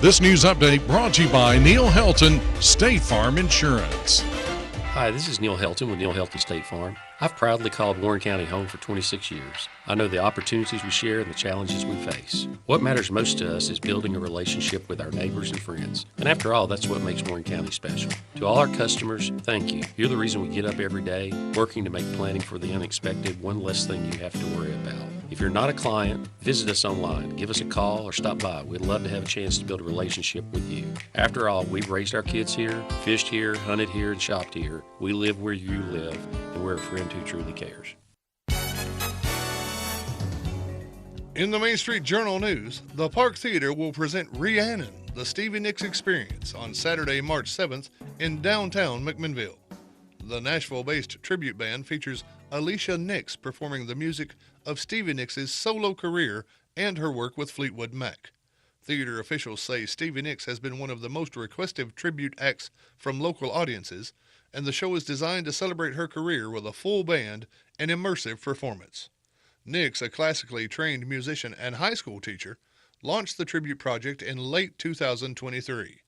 This news update brought to you by Neil Helton, State Farm Insurance. Hi, this is Neil Helton with Neil Helton State Farm. I've proudly called Warren County home for 26 years. I know the opportunities we share and the challenges we face. What matters most to us is building a relationship with our neighbors and friends. And after all, that's what makes Warren County special. To all our customers, thank you. You're the reason we get up every day, working to make planning for the unexpected one less thing you have to worry about. If you're not a client, visit us online, give us a call, or stop by. We'd love to have a chance to build a relationship with you. After all, we've raised our kids here, fished here, hunted here, and shopped here. We live where you live, and we're a friend who truly cares. In the Main Street Journal News, the Park Theater will present Rhiannon, the Stevie Nicks Experience, on Saturday, March 7th in downtown McMinnville. The Nashville-based tribute band features Alicia Nicks performing the music of Stevie Nicks' solo career and her work with Fleetwood Mac. Theater officials say Stevie Nicks has been one of the most requested tribute acts from local audiences, and the show is designed to celebrate her career with a full band and immersive performance. Nicks, a classically trained musician and high school teacher, launched the tribute project in late 2023.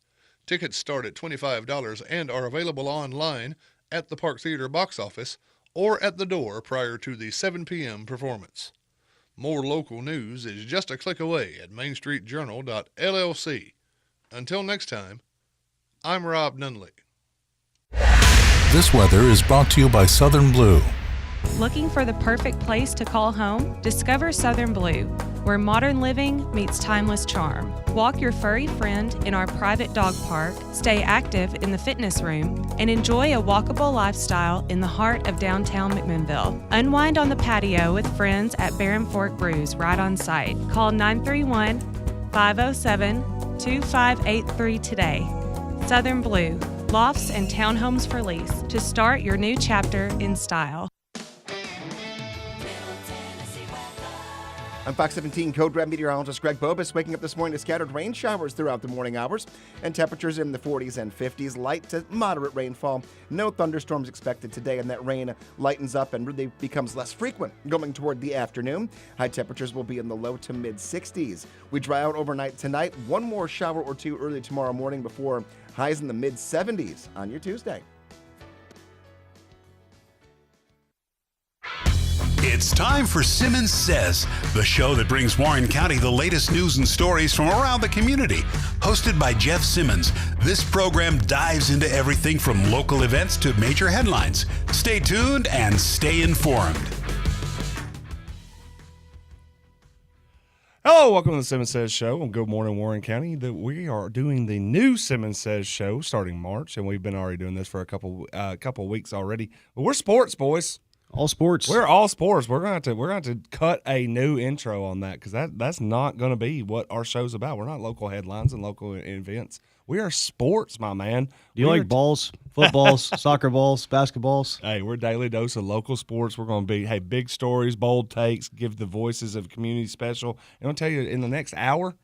Tickets start at $25 and are available online at the Park Theater box office or at the door prior to the 7 p.m. performance. More local news is just a click away at mainstreetjournal.llc. Until next time, I'm Rob Nunley. This weather is brought to you by Southern Blue. Looking for the perfect place to call home? Discover Southern Blue, where modern living meets timeless charm. Walk your furry friend in our private dog park, stay active in the fitness room, and enjoy a walkable lifestyle in the heart of downtown McMinnville. Unwind on the patio with friends at Barren Fork Brews right on site. Call 931-507-2583 today. Southern Blue, lofts and townhomes for lease to start your new chapter in style. I'm Fox 17 Code Red meteorologist Greg Bobus, waking up this morning to scattered rain showers throughout the morning hours and temperatures in the 40s and 50s, light to moderate rainfall. No thunderstorms expected today, and that rain lightens up and really becomes less frequent going toward the afternoon. High temperatures will be in the low to mid 60s. We dry out overnight tonight, one more shower or two early tomorrow morning before highs in the mid 70s on your Tuesday. It's time for Simmons Says, the show that brings Warren County the latest news and stories from around the community. Hosted by Jeff Simmons, this program dives into everything from local events to major headlines. Stay tuned and stay informed. Hello, welcome to the Simmons Says Show on Good Morning Warren County. We are doing the new Simmons Says Show starting March, and we've been already doing this for a couple weeks already. But we're sports, boys. All sports. We're all sports. We're going to cut a new intro on that because that's not going to be what our show's about. We're not local headlines and local events. We are sports, my man. Do you like balls, footballs, soccer balls, basketballs? Hey, we're a daily dose of local sports. We're going to be, big stories, bold takes, give the voices of community special. And I'll tell you, in the next hour,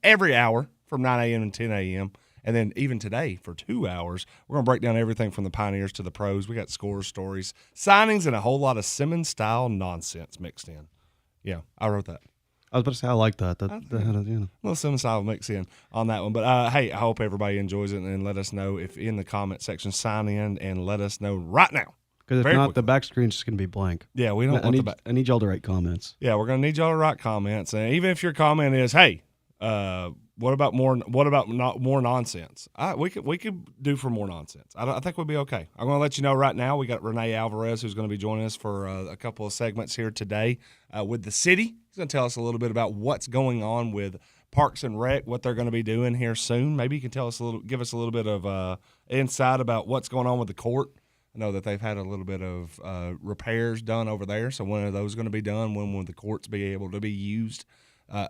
every hour from 9 a.m. and 10 a.m., and then even today for 2 hours, we're going to break down everything from the Pioneers to the pros. We got scores, stories, signings, and a whole lot of Simmons-style nonsense mixed in. Yeah, I wrote that. I was about to say I like that. A little Simmons-style mix in on that one. But, hey, I hope everybody enjoys it, and let us know if in the comment section, sign in and let us know right now. Because if not, the back screen's just going to be blank. Yeah, we don't want the back. I need y'all to write comments. Yeah, we're going to need y'all to write comments. And even if your comment is, hey, what about more nonsense? We could do for more nonsense. I think we'll be okay. I'm going to let you know right now. We got Rene Alverez, who's going to be joining us for a couple of segments here today with the city. He's going to tell us a little bit about what's going on with Parks and Rec, what they're going to be doing here soon. Maybe you can give us a little bit of insight about what's going on with the court. I know that they've had a little bit of repairs done over there. So when are those going to be done? When will the courts be able to be used?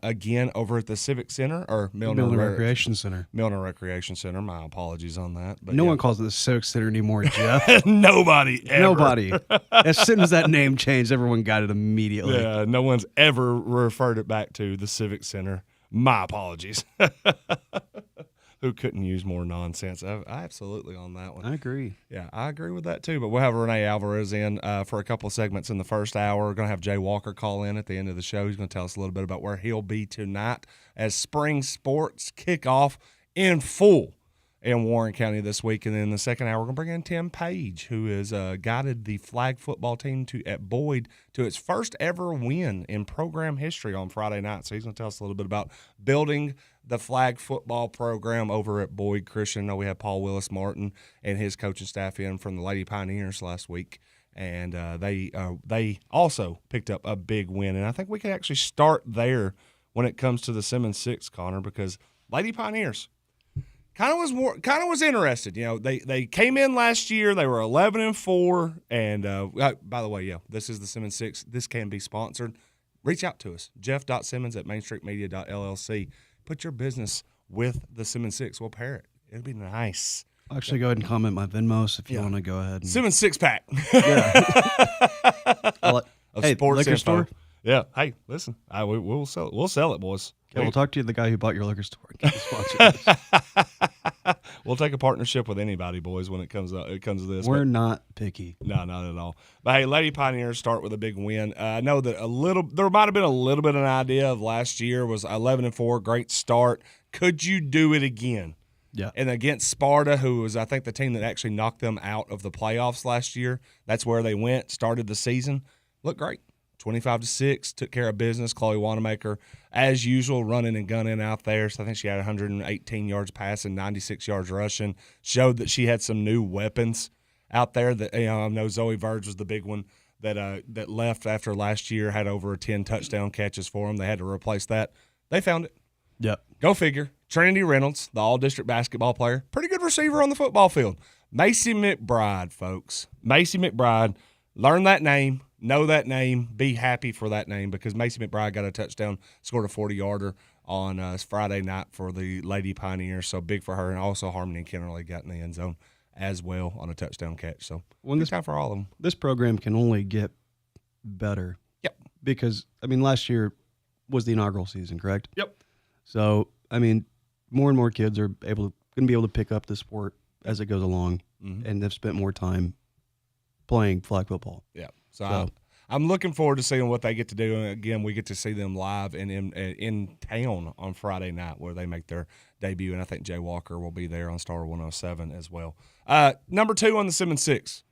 Again, over at the Civic Center or Milner Recreation Center. Milner Recreation Center. My apologies on that. But no one calls it the Civic Center anymore, Jeff. Nobody ever. Nobody. As soon as that name changed, everyone got it immediately. Yeah, no one's ever referred it back to the Civic Center. My apologies. Who couldn't use more nonsense? I absolutely on that one. I agree. Yeah, I agree with that too. But we'll have Rene Alverez in for a couple of segments in the first hour. We're going to have Jay Walker call in at the end of the show. He's going to tell us a little bit about where he'll be tonight as spring sports kick off in full in Warren County this week. And then in the second hour, we're going to bring in Tim Page, who has guided the flag football team at Boyd to its first ever win in program history on Friday night. So he's going to tell us a little bit about building the flag football program over at Boyd Christian. I know we had Paul Willis Martin and his coaching staff in from the Lady Pioneers last week, and they also picked up a big win. And I think we can actually start there when it comes to the Simmons 6, Connor, because Lady Pioneers kind of was interested. You know, they came in last year. They were 11-4, and by the way, yeah, this is the Simmons 6. This can be sponsored. Reach out to us, jeff.simmons@mainstreetmedia.llc. Put your business with the Simmons 6. We'll pair it. It'll be nice. I'll actually go ahead and comment my Venmos if you want to go ahead. And... Simmons 6-pack. Yeah. Hey, sports liquor info. store? Yeah. Hey, listen, we'll sell it. We'll sell it, boys. Okay, we'll talk to the guy who bought your liquor store. Get the sponsor. We'll take a partnership with anybody, boys, when it comes to this. We're not picky. No, not at all. But, hey, Lady Pioneers start with a big win. I know that there might have been a little bit of an idea of last year was 11-4, great start. Could you do it again? Yeah. And against Sparta, who was, I think, the team that actually knocked them out of the playoffs last year, that's where they went, started the season. Looked great. 25-6, took care of business. Chloe Wanamaker, as usual, running and gunning out there. So I think she had 118 yards passing, 96 yards rushing. Showed that she had some new weapons out there. That I know Zoe Verge was the big one that left after last year, had over 10 touchdown catches for them. They had to replace that. They found it. Yep. Go figure. Trinity Reynolds, the all-district basketball player, pretty good receiver on the football field. Macy McBride, folks. Macy McBride. Learn that name. Know that name. Be happy for that name because Macy McBride got a touchdown, scored a 40-yarder on Friday night for the Lady Pioneers. So big for her. And also Harmony and Kennerly got in the end zone as well on a touchdown catch. So good time for all of them. This program can only get better. Yep. Because, last year was the inaugural season, correct? Yep. So, more and more kids are going to be able to pick up the sport as it goes along, and they've spent more time playing flag football. Yeah. So I'm looking forward to seeing what they get to do. And again, we get to see them live and in town on Friday night where they make their debut. And I think Jay Walker will be there on Star 107 as well. Number 2 on the Simmons 6,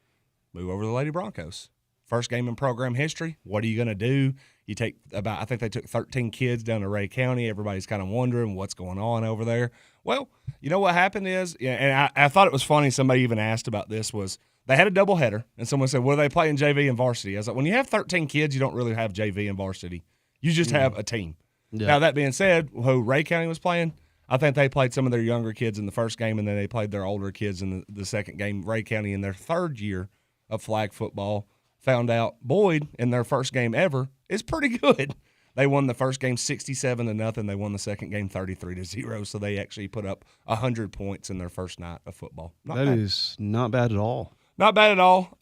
move over to the Lady Broncos. First game in program history. What are you going to do? You take I think they took 13 kids down to Ray County. Everybody's kind of wondering what's going on over there. Well, you know what happened is, and I thought it was funny, somebody even asked about this, was they had a doubleheader, and someone said, well, they play in JV and varsity. I was like, when you have 13 kids, you don't really have JV and varsity. You just have a team. Yeah. Now, that being said, who Ray County was playing, I think they played some of their younger kids in the first game, and then they played their older kids in the second game. Ray County, in their third year of flag football, found out Boyd, in their first game ever, is pretty good. They won the first game 67-0. They won the second game 33-0. So they actually put up 100 points in their first night of football. That is not bad at all. Not bad at all.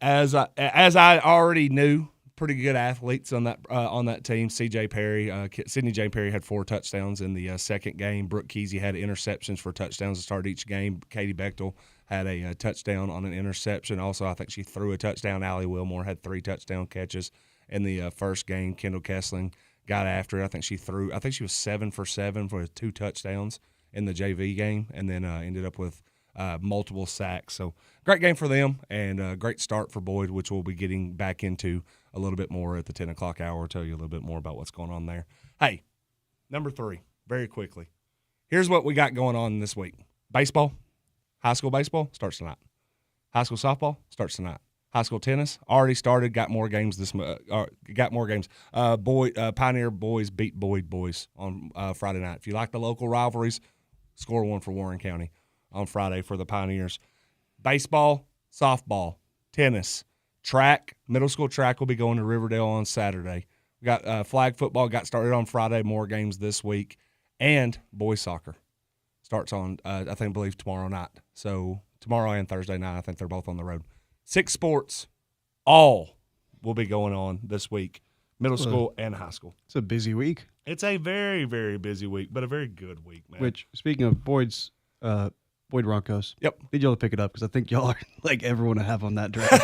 As I already knew, pretty good athletes on that team. C.J. Perry, Sydney J. Perry had 4 touchdowns in the second game. Brooke Kesey had interceptions for touchdowns to start each game. Katie Bechtel had a touchdown on an interception. Also, I think she threw a touchdown. Allie Wilmore had 3 touchdown catches in the first game. Kendall Kessling got after it. I think she was 7 for 7 for 2 touchdowns in the JV game, and then ended up with multiple sacks. So great game for them, and a great start for Boyd, which we'll be getting back into a little bit more at the 10 o'clock hour. I'll tell you a little bit more about what's going on there. Hey, number 3, very quickly. Here's what we got going on this week. Baseball, high school baseball starts tonight. High school softball starts tonight. High school tennis already started. Got more games Pioneer boys beat Boyd boys on Friday night. If you like the local rivalries, score one for Warren County on Friday for the Pioneers. Baseball, softball, tennis, track. Middle school track will be going to Riverdale on Saturday. We got flag football got started on Friday. More games this week, and boys soccer starts on I believe tomorrow night. So tomorrow and Thursday night, I think they're both on the road. 6 sports, all will be going on this week, middle school and high school. It's a busy week. It's a very, very busy week, but a very good week, man. Which, speaking of Boyd's Boyd Broncos. Yep. Need y'all to pick it up because I think y'all are like everyone I have on that draft.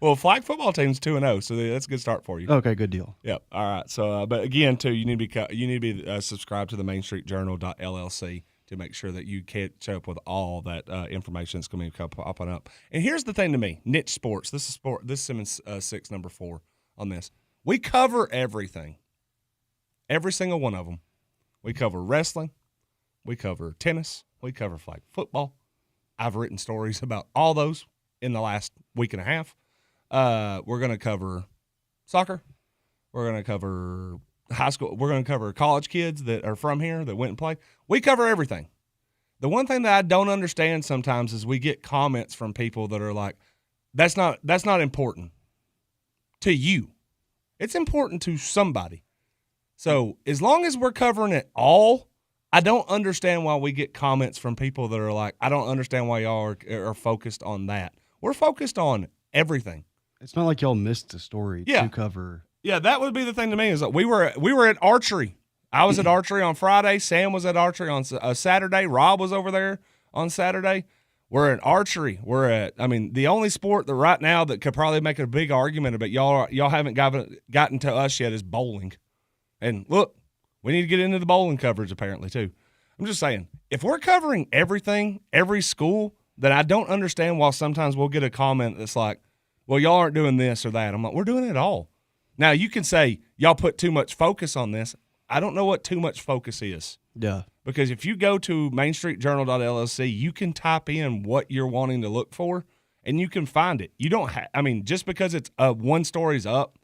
Well, flag football team's 2-0, so that's a good start for you. Okay, good deal. Yep. All right. So, but again, too, you need to be subscribed to the MainStreetJournal.llc to make sure that you catch up with all that information that's going to be popping up. And here's the thing to me: niche sports. This is sport. This is Simmons 6, number 4 on this. We cover everything, every single one of them. We cover wrestling. We cover tennis. We cover flag football. I've written stories about all those in the last week and a half. We're going to cover soccer. We're going to cover high school. We're going to cover college kids that are from here that went and played. We cover everything. The one thing that I don't understand sometimes is we get comments from people that are like, that's not important to you. It's important to somebody. So as long as we're covering it all, I don't understand why we get comments from people that are like, I don't understand why y'all are focused on that. We're focused on everything. It's not like y'all missed a story to cover. Yeah, that would be the thing to me is that we were at archery. I was at archery on Friday. Sam was at archery on Saturday. Rob was over there on Saturday. We're at archery. The only sport that right now that could probably make a big argument about y'all haven't gotten to us yet is bowling. And look, we need to get into the bowling coverage apparently too. I'm just saying, if we're covering everything, every school, then I don't understand why sometimes we'll get a comment that's like, well, y'all aren't doing this or that. I'm like, we're doing it all. Now, you can say, y'all put too much focus on this. I don't know what too much focus is. Yeah. Because if you go to MainStreetJournal.llc, you can type in what you're wanting to look for, and you can find it. You don't just because it's one story's up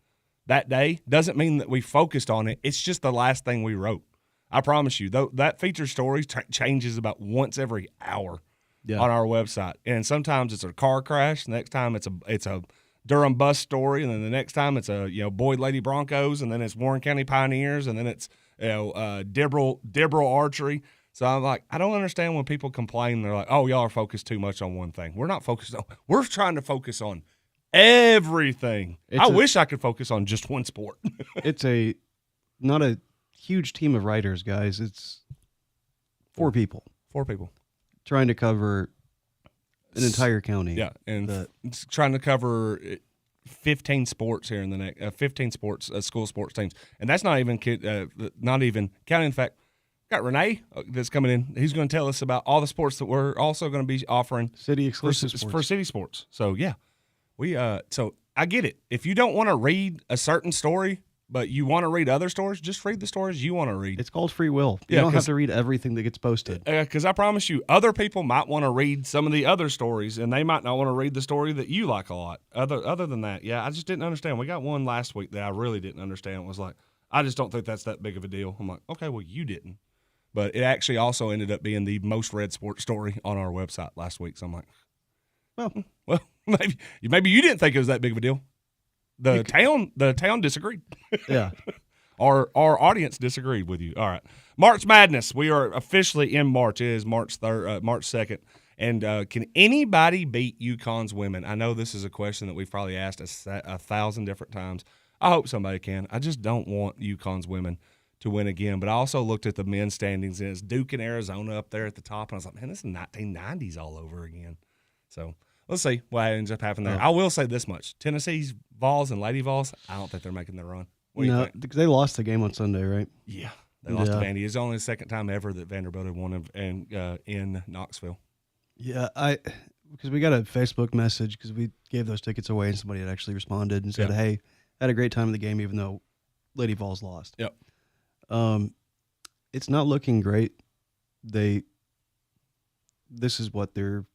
that day doesn't mean that we focused on it. It's just the last thing we wrote. I promise you, though, that feature story changes about once every hour on our website. And sometimes it's a car crash. The next time it's a Durham bus story, and then the next time it's a Boyd Lady Broncos, and then it's Warren County Pioneers, and then it's Dibble Archery. So I'm like, I don't understand when people complain. They're like, oh, y'all are focused too much on one thing. We're not focused on. We're trying to focus on everything. I wish I could focus on just one sport. It's not a huge team of writers, guys. It's 4 people. 4 people trying to cover an entire county. Yeah, and it's trying to cover 15 sports here in the next 15 sports school sports teams, and that's not even counting the fact got Rene that's coming in. He's going to tell us about all the sports that we're also going to be offering city exclusive for city sports. So yeah, so I get it. If you don't want to read a certain story, but you want to read other stories, just read the stories you want to read. It's called free will. You don't have to read everything that gets posted. Because I promise you, other people might want to read some of the other stories, and they might not want to read the story that you like a lot. Other than that, I just didn't understand. We got one last week that I really didn't understand. It was like, I just don't think that's that big of a deal. I'm like, okay, well, you didn't. But it actually also ended up being the most read sports story on our website last week. So I'm like, well, maybe you didn't think it was that big of a deal. The town disagreed. Yeah. Our audience disagreed with you. All right. March Madness. We are officially in March. It is March 2nd. And can anybody beat UConn's women? I know this is a question that we've probably asked 1,000 different times. I hope somebody can. I just don't want UConn's women to win again. But I also looked at the men's standings, and it's Duke and Arizona up there at the top. And I was like, man, this is 1990s all over again. So let's see what ends up happening there. I will say this much. Tennessee's Vols and Lady Vols, I don't think they're making their run. No, because they lost the game on Sunday, right? Yeah. They lost to Vandy. It's only the second time ever that Vanderbilt had won in Knoxville. Yeah, because we got a Facebook message because we gave those tickets away, and somebody had actually responded and said, hey, I had a great time in the game even though Lady Vols lost. Yep. It's not looking great. This is what their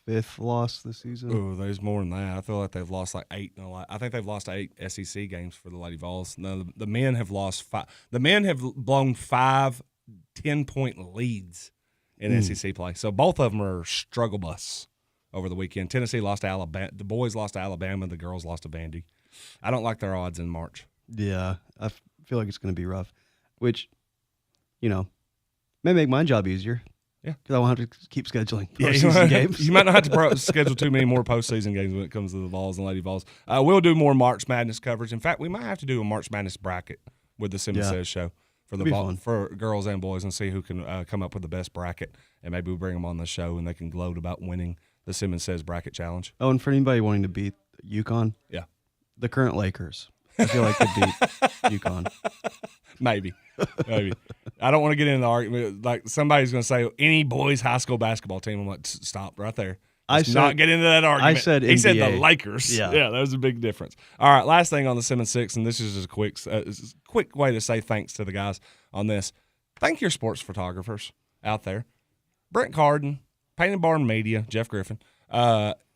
5th loss this season. Oh, there's more than that. I feel like they've lost like 8. I think they've lost 8 SEC games for the Lady Vols. No, the men have lost 5. The men have blown 5 10-point leads in SEC play. So both of them are struggle busts over the weekend. Tennessee lost to Alabama. The boys lost to Alabama. The girls lost to Vandy. I don't like their odds in March. Yeah, I feel like it's going to be rough, which, may make my job easier. Yeah, because I won't have to keep scheduling postseason games. You might not have to schedule too many more postseason games when it comes to the Vols and Lady Vols. We'll do more March Madness coverage. In fact, we might have to do a March Madness bracket with the Simmons Says show. for the ball, for girls and boys, and see who can come up with the best bracket. And maybe we bring them on the show, and they can gloat about winning the Simmons Says Bracket Challenge. Oh, and for anybody wanting to beat UConn, yeah, the current Lakers, I feel like could beat UConn. Maybe. I don't want to get into the argument. Like somebody's going to say any boys high school basketball team. I'm like, stop right there. Let's not get into that argument. I said he NBA. said the Lakers. Yeah, that was a big difference. All right, last thing on the Simmons Six, and this is just a quick way to say thanks to the guys on this. Thank your sports photographers out there, Brent Carden, Painted Barn Media, Jeff Griffin.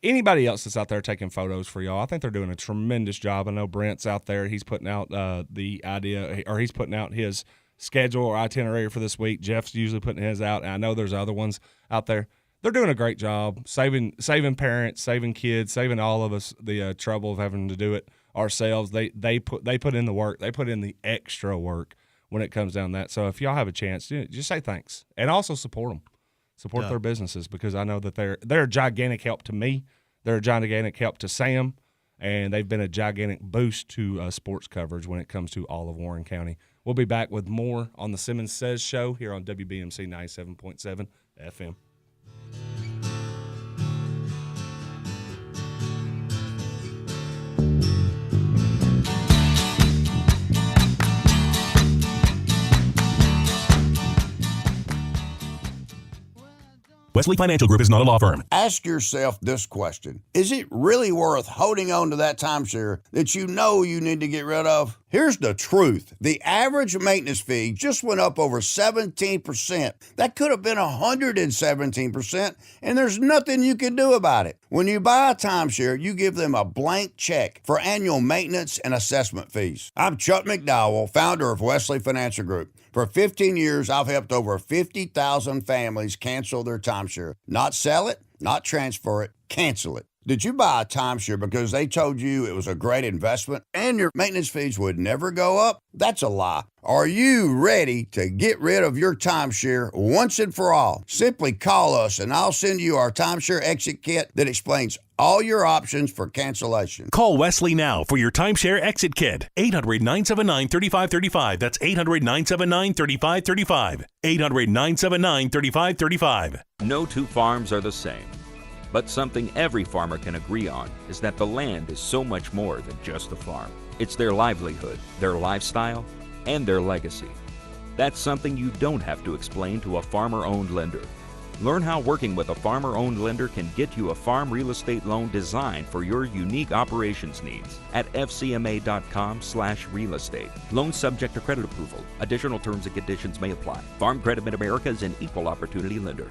Anybody else that's out there taking photos for y'all, I think they're doing a tremendous job. I know Brent's out there. He's putting out the idea, or he's putting out his schedule or itinerary for this week. Jeff's usually putting his out, and I know there's other ones out there. They're doing a great job saving parents, saving kids, saving all of us the trouble of having to do it ourselves. They put in the work. They put in the extra work when it comes down to that. So if y'all have a chance, just say thanks and also support them. Support their businesses, because I know that they're a gigantic help to me. They're a gigantic help to Sam, and they've been a gigantic boost to sports coverage when it comes to all of Warren County. We'll be back with more on the Simmons Says show here on WBMC 97.7 FM. Wesley Financial Group is not a law firm. Ask yourself this question. Is it really worth holding on to that timeshare that you know you need to get rid of? Here's the truth. The average maintenance fee just went up over 17%. That could have been 117%, and there's nothing you can do about it. When you buy a timeshare, you give them a blank check for annual maintenance and assessment fees. I'm Chuck McDowell, founder of Wesley Financial Group. For 15 years, I've helped over 50,000 families cancel their timeshare. Not sell it, not transfer it, cancel it. Did you buy a timeshare because they told you it was a great investment and your maintenance fees would never go up? That's a lie. Are you ready to get rid of your timeshare once and for all? Simply call us and I'll send you our timeshare exit kit that explains all your options for cancellation. Call Wesley now for your timeshare exit kit. 800-979-3535. That's 800-979-3535. 800-979-3535. No two farms are the same. But something every farmer can agree on is that the land is so much more than just a farm. It's their livelihood, their lifestyle, and their legacy. That's something you don't have to explain to a farmer-owned lender. Learn how working with a farmer-owned lender can get you a farm real estate loan designed for your unique operations needs at fcma.com/real estate. Loan subject to credit approval. Additional terms and conditions may apply. Farm Credit Mid-America is an equal opportunity lender.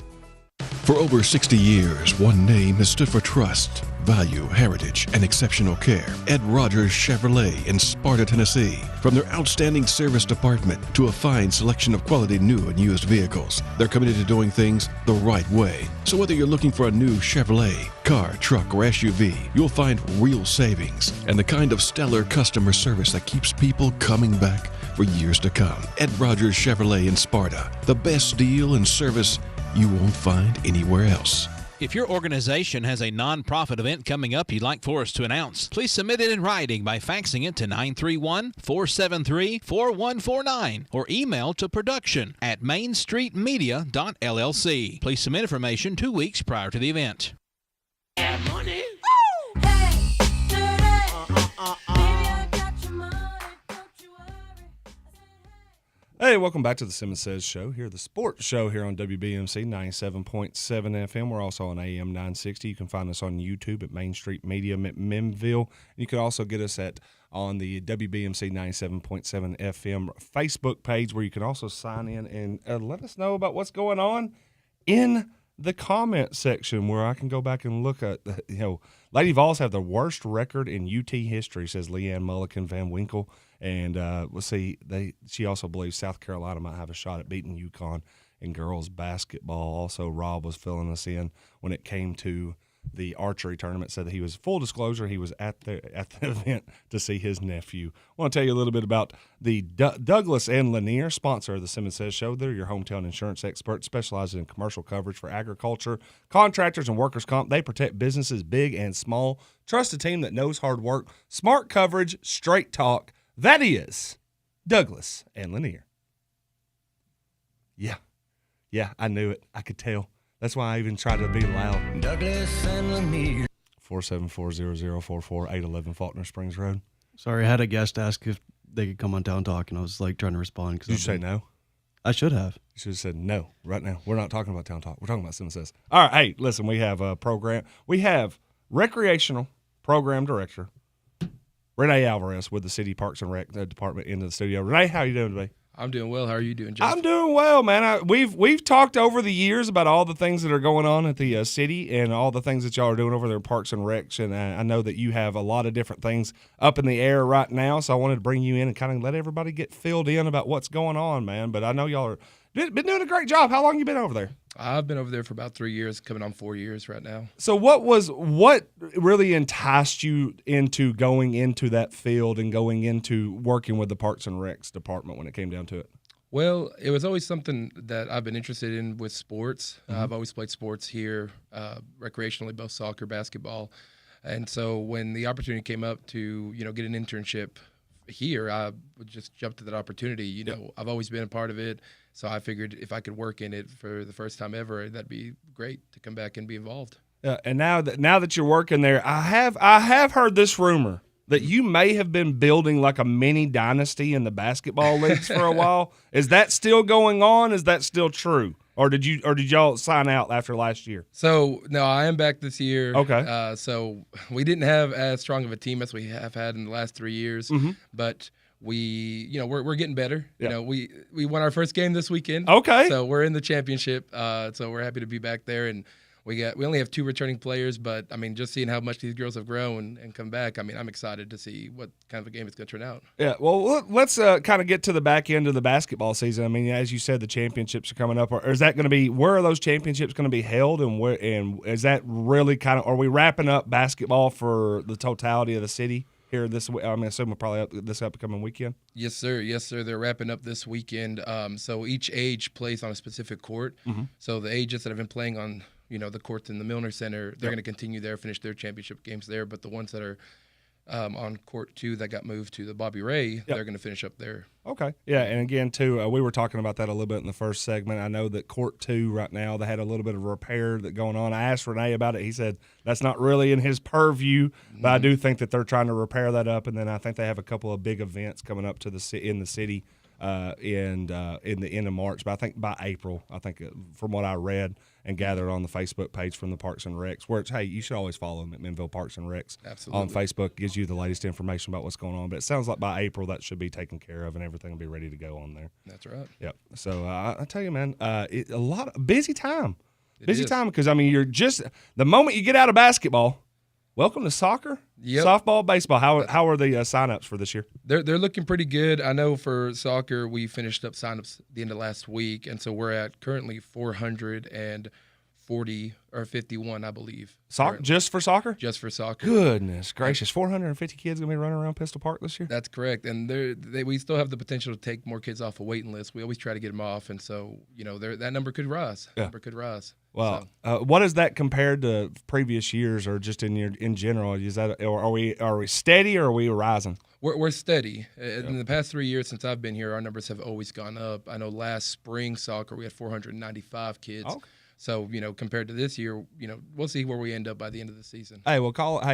For over 60 years, one name has stood for trust, value, heritage, and exceptional care. Ed Rogers Chevrolet in Sparta, Tennessee. From their outstanding service department to a fine selection of quality new and used vehicles, they're committed to doing things the right way. So whether you're looking for a new Chevrolet, car, truck, or SUV, you'll find real savings and the kind of stellar customer service that keeps people coming back for years to come. Ed Rogers Chevrolet in Sparta. The best deal and service you won't find anywhere else. If your organization has a nonprofit event coming up you'd like for us to announce, please submit it in writing by faxing it to 931-473-4149 or email to production@mainstreetmedia.llc. Please submit information 2 weeks prior to the event. Money. Hey, welcome back to the Simmons Says show here, the sports show here on WBMC 97.7 FM. We're also on AM 960. You can find us on YouTube at Main Street Media McMinnville. You can also get us on the WBMC 97.7 FM Facebook page, where you can also sign in and let us know about what's going on in the comment section, where I can go back and look at, Lady Vols have the worst record in UT history, says Leanne Mulliken Van Winkle. And we'll see. She also believes South Carolina might have a shot at beating UConn in girls basketball. Also, Rob was filling us in when it came to the archery tournament. Said that he was, full disclosure, he was at the event to see his nephew. I want to tell you a little bit about the Douglas and Lanier, sponsor of the Simmons Says show. They're your hometown insurance expert, specializing in commercial coverage for agriculture, contractors, and workers' comp. They protect businesses big and small. Trust a team that knows hard work, smart coverage, straight talk. That is Douglas and Lanier. Yeah, I knew it. I could tell. That's why I even tried to be loud. Douglas and Lemire. 474-0044-811 Faulkner Springs Road. Sorry, I had a guest ask if they could come on Town Talk, and I was like trying to respond. Did you say no? I should have. You should have said no right now. We're not talking about Town Talk. We're talking about Simmons Says. All right, hey, listen, we have a program. We have recreational program director Rene Alverez with the City Parks and Rec Department into the studio. Rene, how are you doing today? I'm doing well. How are you doing, Jeff? I'm doing well, man. We've talked over the years about all the things that are going on at the city and all the things that y'all are doing over there at Parks and Recs. And I know that you have a lot of different things up in the air right now, so I wanted to bring you in and kind of let everybody get filled in about what's going on, man. But I know y'all are been doing a great job. How long you been over there? I've been over there for about 3 years, coming on 4 years right now. So what really enticed you into going into that field and going into working with the Parks and Recs department when it came down to it? Well, it was always something that I've been interested in with sports. I've always played sports here, recreationally, both soccer, basketball. And so when the opportunity came up to, get an internship here, I would just jump to that opportunity. I've always been a part of it. So I figured if I could work in it for the first time ever, that'd be great to come back and be involved. And now that you're working there, I have heard this rumor that you may have been building like a mini dynasty in the basketball leagues for a while. Is that still going on? Is that still true? Or did y'all sign out after last year? So no, I am back this year. Okay. So we didn't have as strong of a team as we have had in the last 3 years, but we're getting better. Yeah. We won our first game this weekend. Okay. So we're in the championship. So we're happy to be back there, and we only have 2 returning players, but I mean, just seeing how much these girls have grown and come back, I mean, I'm excited to see what kind of a game it's going to turn out. Yeah. Well, let's kind of get to the back end of the basketball season. I mean, as you said, the championships are coming up. Or is that going to be? Where are those championships going to be held? And is that really kind of? Are we wrapping up basketball for the totality of the city? Here this, I'm assuming probably this upcoming weekend. Yes, sir. Yes, sir. They're wrapping up this weekend. So each age plays on a specific court. So the ages that have been playing on, the courts in the Milner Center, they're going to continue there, finish their championship games there. But the ones that are on court 2 that got moved to the Bobby Ray, they're going to finish up there. Okay. Yeah, and again, too, we were talking about that a little bit in the first segment. I know that Court 2 right now, they had a little bit of repair that going on. I asked Rene about it. He said that's not really in his purview, but I do think that they're trying to repair that up. And then I think they have a couple of big events coming up in the city in the end of March. But I think by April, from what I read and gathered on the Facebook page from the Parks and Recs, where it's, hey, you should always follow McMinnville Parks and Recs. Absolutely. On Facebook. Gives you the latest information about what's going on. But it sounds like by April that should be taken care of and everything will be ready to go on there. That's right. Yep. So I tell you, man, a lot of busy time. Busy is. time because, I mean, you're just – the moment you get out of basketball, welcome to soccer, softball, baseball. How are the sign-ups for this year? They're looking pretty good. I know for soccer, we finished up sign-ups at the end of last week, and so we're at currently 440 or 51, I believe. Just for soccer? Just for soccer. Goodness gracious. 450 kids going to be running around Pistol Park this year? That's correct. And we still have the potential to take more kids off a waiting list. We always try to get them off, and so, that number could rise. Yeah. Number could rise. Well, what is that compared to previous years or just in general? Is that, or are we steady or are we rising? We're steady. In the past 3 years since I've been here, our numbers have always gone up. I know last spring soccer we had 495 kids. Okay. So, compared to this year, we'll see where we end up by the end of the season. Hey,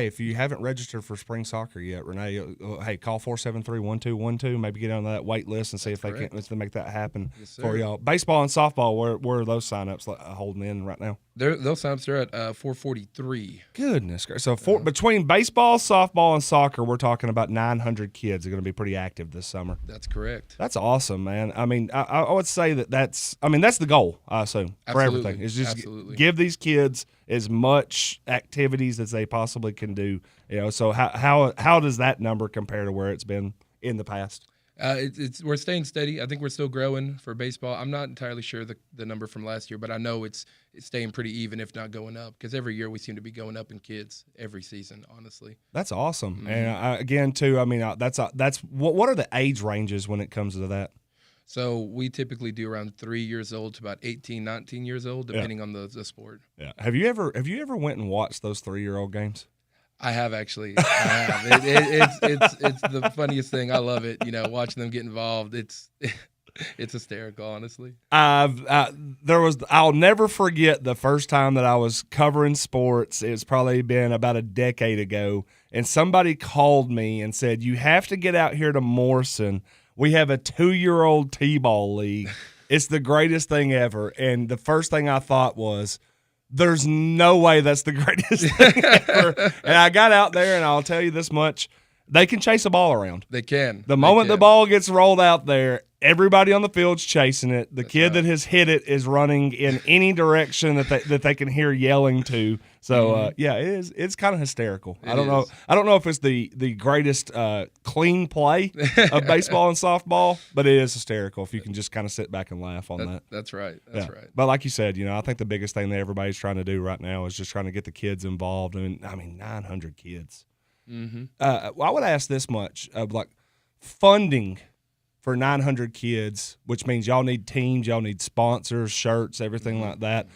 if you haven't registered for spring soccer yet, Rene, hey, call 473-1212. Maybe get on that wait list and see if they can make that happen for y'all. Baseball and softball, where are those sign-ups holding in right now? Those sign-ups are at 443. Goodness gracious. So between baseball, softball, and soccer, we're talking about 900 kids are going to be pretty active this summer. That's correct. That's awesome, man. I mean, I would say that's the goal, I assume, for everything. Is just give these kids as much activities as they possibly can do. So how does that number compare to where it's been in the past? We're staying steady. I think we're still growing for baseball. I'm not entirely sure the number from last year, but I know it's staying pretty even, if not going up, because every year we seem to be going up in kids every season, honestly. That's awesome. And again, too, I mean, that's what are the age ranges when it comes to that? So we typically do around 3 years old to about 18, 19 years old, depending on the sport. Yeah. Have you ever went and watched those 3-year-old games? I have actually. I have. It's the funniest thing. I love it. Watching them get involved. It's hysterical, honestly. I'll never forget the first time that I was covering sports. It's probably been about a decade ago, and somebody called me and said, "You have to get out here to Morrison. We have a 2-year-old T-ball league. It's the greatest thing ever." And the first thing I thought was, there's no way that's the greatest thing ever. And I got out there, and I'll tell you this much. They can chase a ball around. They can. The moment the ball gets rolled out there, everybody on the field's chasing it. The kid that has hit it is running in any direction that they can hear yelling to. So it's kind of hysterical. I don't know if it's the greatest clean play of baseball and softball, but it is hysterical if you can just kind of sit back and laugh on that. That's right. That's right. But like you said, I think the biggest thing that everybody's trying to do right now is just trying to get the kids involved. I mean 900 kids. Mm-hmm. I would ask this much of funding for 900 kids, which means y'all need teams, y'all need sponsors, shirts, everything like that.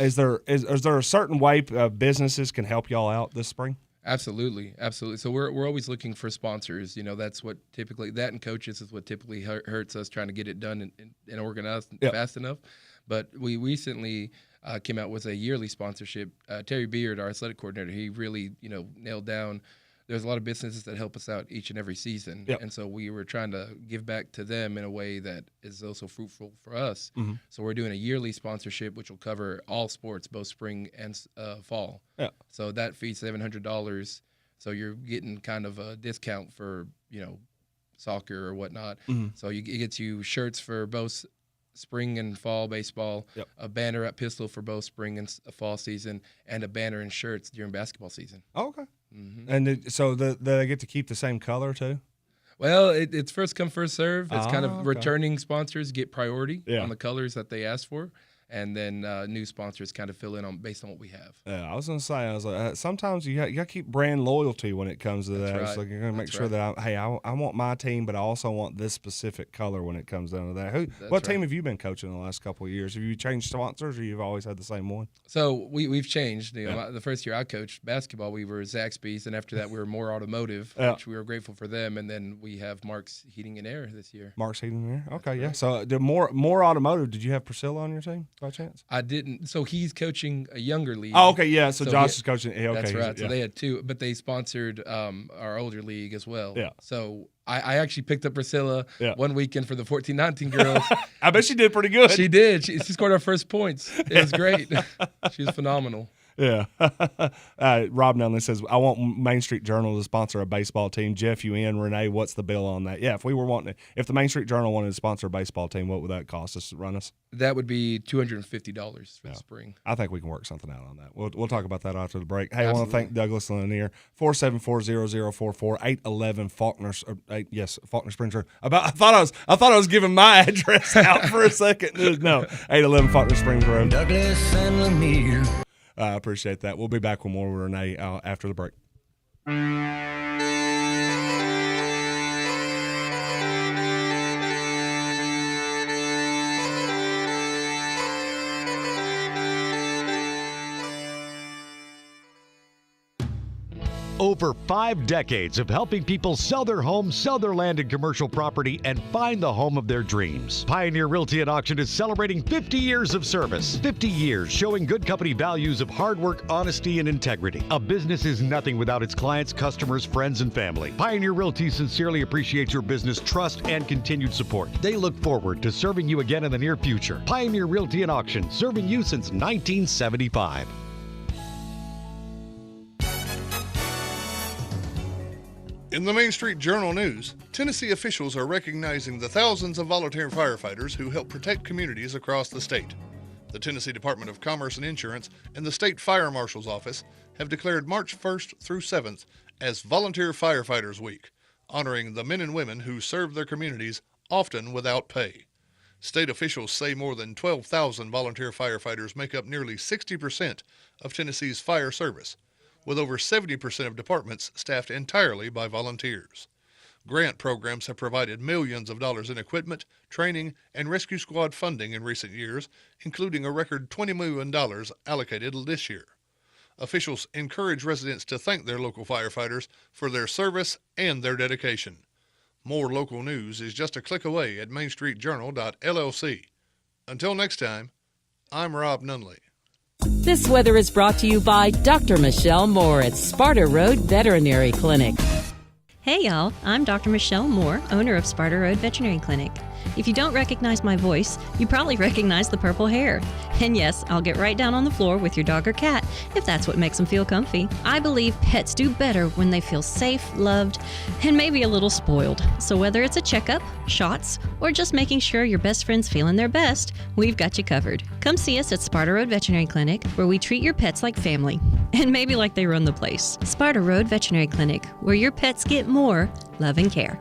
Is there a certain way businesses can help y'all out this spring? Absolutely. So we're always looking for sponsors. That's what typically and coaches is what typically hurts us trying to get it done and organized fast enough. But we recently came out with a yearly sponsorship. Terry Beard, our athletic coordinator, he really nailed down. There's a lot of businesses that help us out each and every season. Yep. And so we were trying to give back to them in a way that is also fruitful for us. Mm-hmm. So we're doing a yearly sponsorship, which will cover all sports, both spring and fall. Yeah. So that fees $700. So you're getting kind of a discount for, soccer or whatnot. Mm-hmm. So it gets you shirts for both spring and fall baseball, yep. a banner at Pistol for both spring and fall season, and a banner and shirts during basketball season. Oh, okay. Mm-hmm. And so they get to keep the same color too? Well, it's first come, first serve. It's kind of okay. returning sponsors get priority Yeah. on the colors that they asked for. And then new sponsors kind of fill in on based on what we have. Yeah, I was gonna say, sometimes you got to keep brand loyalty when it comes to that. Right. It's like you're gonna make sure that I want my team, but I also want this specific color when it comes down to that. What team have you been coaching the last couple of years? Have you changed sponsors, or you've always had the same one? So we've changed. The first year I coached basketball, we were Zaxby's, and after that we were More Automotive, which we were grateful for them. And then we have Mark's Heating and Air this year. Mark's Heating and Air. Okay, yeah. So the more Automotive. Did you have Priscilla on your team by chance? I didn't. So he's coaching a younger league. Oh, okay, yeah. So Josh is coaching. Okay, that's right. Yeah. So they had two, but they sponsored our older league as well. Yeah. So I actually picked up Priscilla one weekend for the 14-19 girls. I bet she did pretty good. She did. She scored our first points. It was great. She was phenomenal. Yeah. Rob Nunley says, I want Main Street Journal to sponsor a baseball team. Jeff, you in? Renee, what's the bill on that? Yeah, if the Main Street Journal wanted to sponsor a baseball team, what would that cost us to run us? That would be $250 for the spring. I think we can work something out on that. We'll talk about that after the break. Hey, I want to thank Douglas Lanier, 474-0044, 811 Faulkner Springs Road. I thought I was giving my address out for a second. No, 811 Faulkner Springs Road. Douglas and Lanier. I appreciate that. We'll be back with more with Rene after the break. Over 5 decades of helping people sell their homes, sell their land and commercial property, and find the home of their dreams. Pioneer Realty and Auction is celebrating 50 years of service. 50 years showing good company values of hard work, honesty, and integrity. A business is nothing without its clients, customers, friends, and family. Pioneer Realty sincerely appreciates your business trust and continued support. They look forward to serving you again in the near future. Pioneer Realty and Auction, serving you since 1975. In the Main Street Journal News, Tennessee officials are recognizing the thousands of volunteer firefighters who help protect communities across the state. The Tennessee Department of Commerce and Insurance and the State Fire Marshal's Office have declared March 1st through 7th as Volunteer Firefighters Week, honoring the men and women who serve their communities, often without pay. State officials say more than 12,000 volunteer firefighters make up nearly 60% of Tennessee's fire service, with over 70% of departments staffed entirely by volunteers. Grant programs have provided millions of dollars in equipment, training, and rescue squad funding in recent years, including a record $20 million allocated this year. Officials encourage residents to thank their local firefighters for their service and their dedication. More local news is just a click away at mainstreetjournal.llc. Until next time, I'm Rob Nunley. This weather is brought to you by Dr. Michelle Moore at Sparta Road Veterinary Clinic. Hey y'all, I'm Dr. Michelle Moore, owner of Sparta Road Veterinary Clinic. If you don't recognize my voice, you probably recognize the purple hair. And yes, I'll get right down on the floor with your dog or cat if that's what makes them feel comfy. I believe pets do better when they feel safe, loved, and maybe a little spoiled. So whether it's a checkup, shots, or just making sure your best friend's feeling their best, we've got you covered. Come see us at Sparta Road Veterinary Clinic, where we treat your pets like family, and maybe like they run the place. Sparta Road Veterinary Clinic, where your pets get more love and care.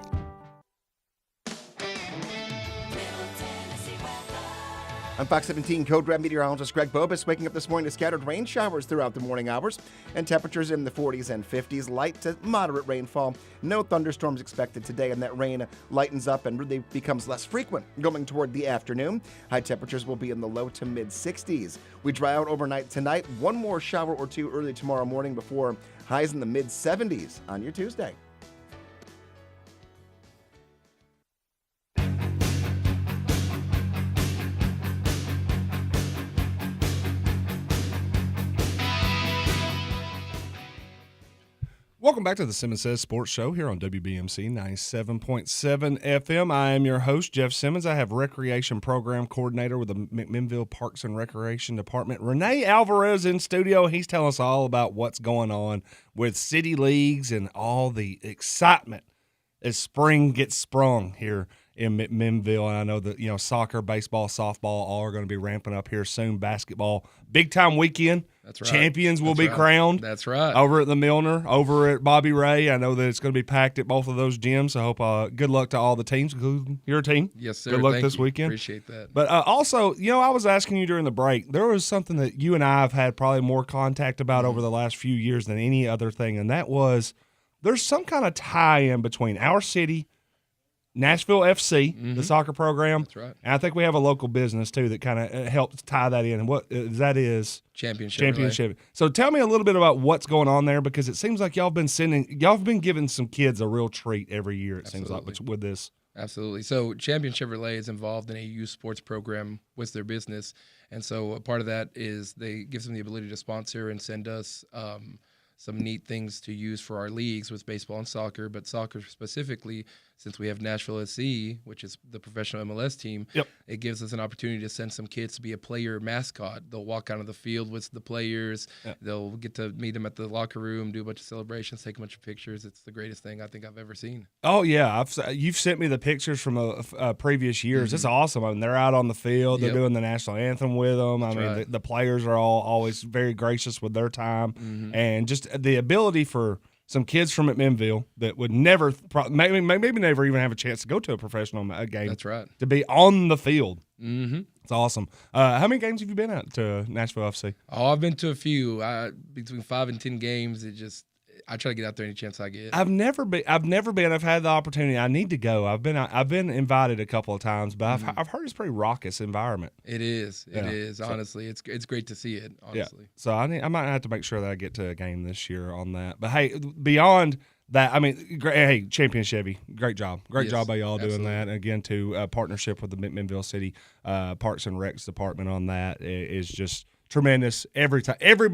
I'm Fox 17 Code Red meteorologist Greg Bobus, waking up this morning to scattered rain showers throughout the morning hours and temperatures in the 40s and 50s, light to moderate rainfall. No thunderstorms expected today, and that rain lightens up and really becomes less frequent going toward the afternoon. High temperatures will be in the low to mid 60s. We dry out overnight tonight, one more shower or two early tomorrow morning before highs in the mid 70s on your Tuesday. Welcome back to the Simmons Says Sports Show here on WBMC 97.7 FM. I am your host, Jeff Simmons. I have Recreation Program Coordinator with the McMinnville Parks and Recreation Department, Rene Alverez, in studio. He's telling us all about what's going on with city leagues and all the excitement as spring gets sprung here in McMinnville. And I know that, soccer, baseball, softball, all are going to be ramping up here soon. Basketball, big time weekend. That's right. Champions will be crowned. That's right. Over at the Milner, over at Bobby Ray. I know that it's going to be packed at both of those gyms. I hope good luck to all the teams, including your team. Yes, sir. Good luck Thank this you. weekend. Appreciate that. But also, I was asking you during the break, there was something that you and I have had probably more contact about over the last few years than any other thing, and that was there's some kind of tie-in between our city, Nashville FC, the soccer program. That's right. And I think we have a local business, too, that kind of helps tie that in. And what that is? Championship. So tell me a little bit about what's going on there, because it seems like y'all have been giving some kids a real treat every year, it seems like, with this. Absolutely. So Championship Relay is involved in a youth sports program with their business. And so a part of that is they give them the ability to sponsor and send us some neat things to use for our leagues with baseball and soccer, but soccer specifically, since we have Nashville SC, which is the professional MLS team, it gives us an opportunity to send some kids to be a player mascot. They'll walk out of the field with the players. They'll get to meet them at the locker room, do a bunch of celebrations, take a bunch of pictures. It's the greatest thing I think I've ever seen. Oh, yeah. You've sent me the pictures from previous years. It's awesome. I mean, they're out on the field. They're doing the national anthem with them. The players are always very gracious with their time. And just the ability for some kids from McMinnville that would never, maybe never even have a chance to go to a professional game. That's right. To be on the field. Mm-hmm. It's awesome. How many games have you been at to Nashville FC? Oh, I've been to a few. Between 5 and 10 games. I try to get out there any chance I get. I've never been. I've had the opportunity. I need to go. I've been invited a couple of times, but I've heard it's a pretty raucous environment. It is. It is. Honestly, it's great to see it. Honestly. Yeah. So I might have to make sure that I get to a game this year on that. But hey, beyond that, Champion Chevy, great job. Great job by y'all doing that. And again, to partnership with the McMinnville City Parks and Recs department on that is just tremendous. Every time, every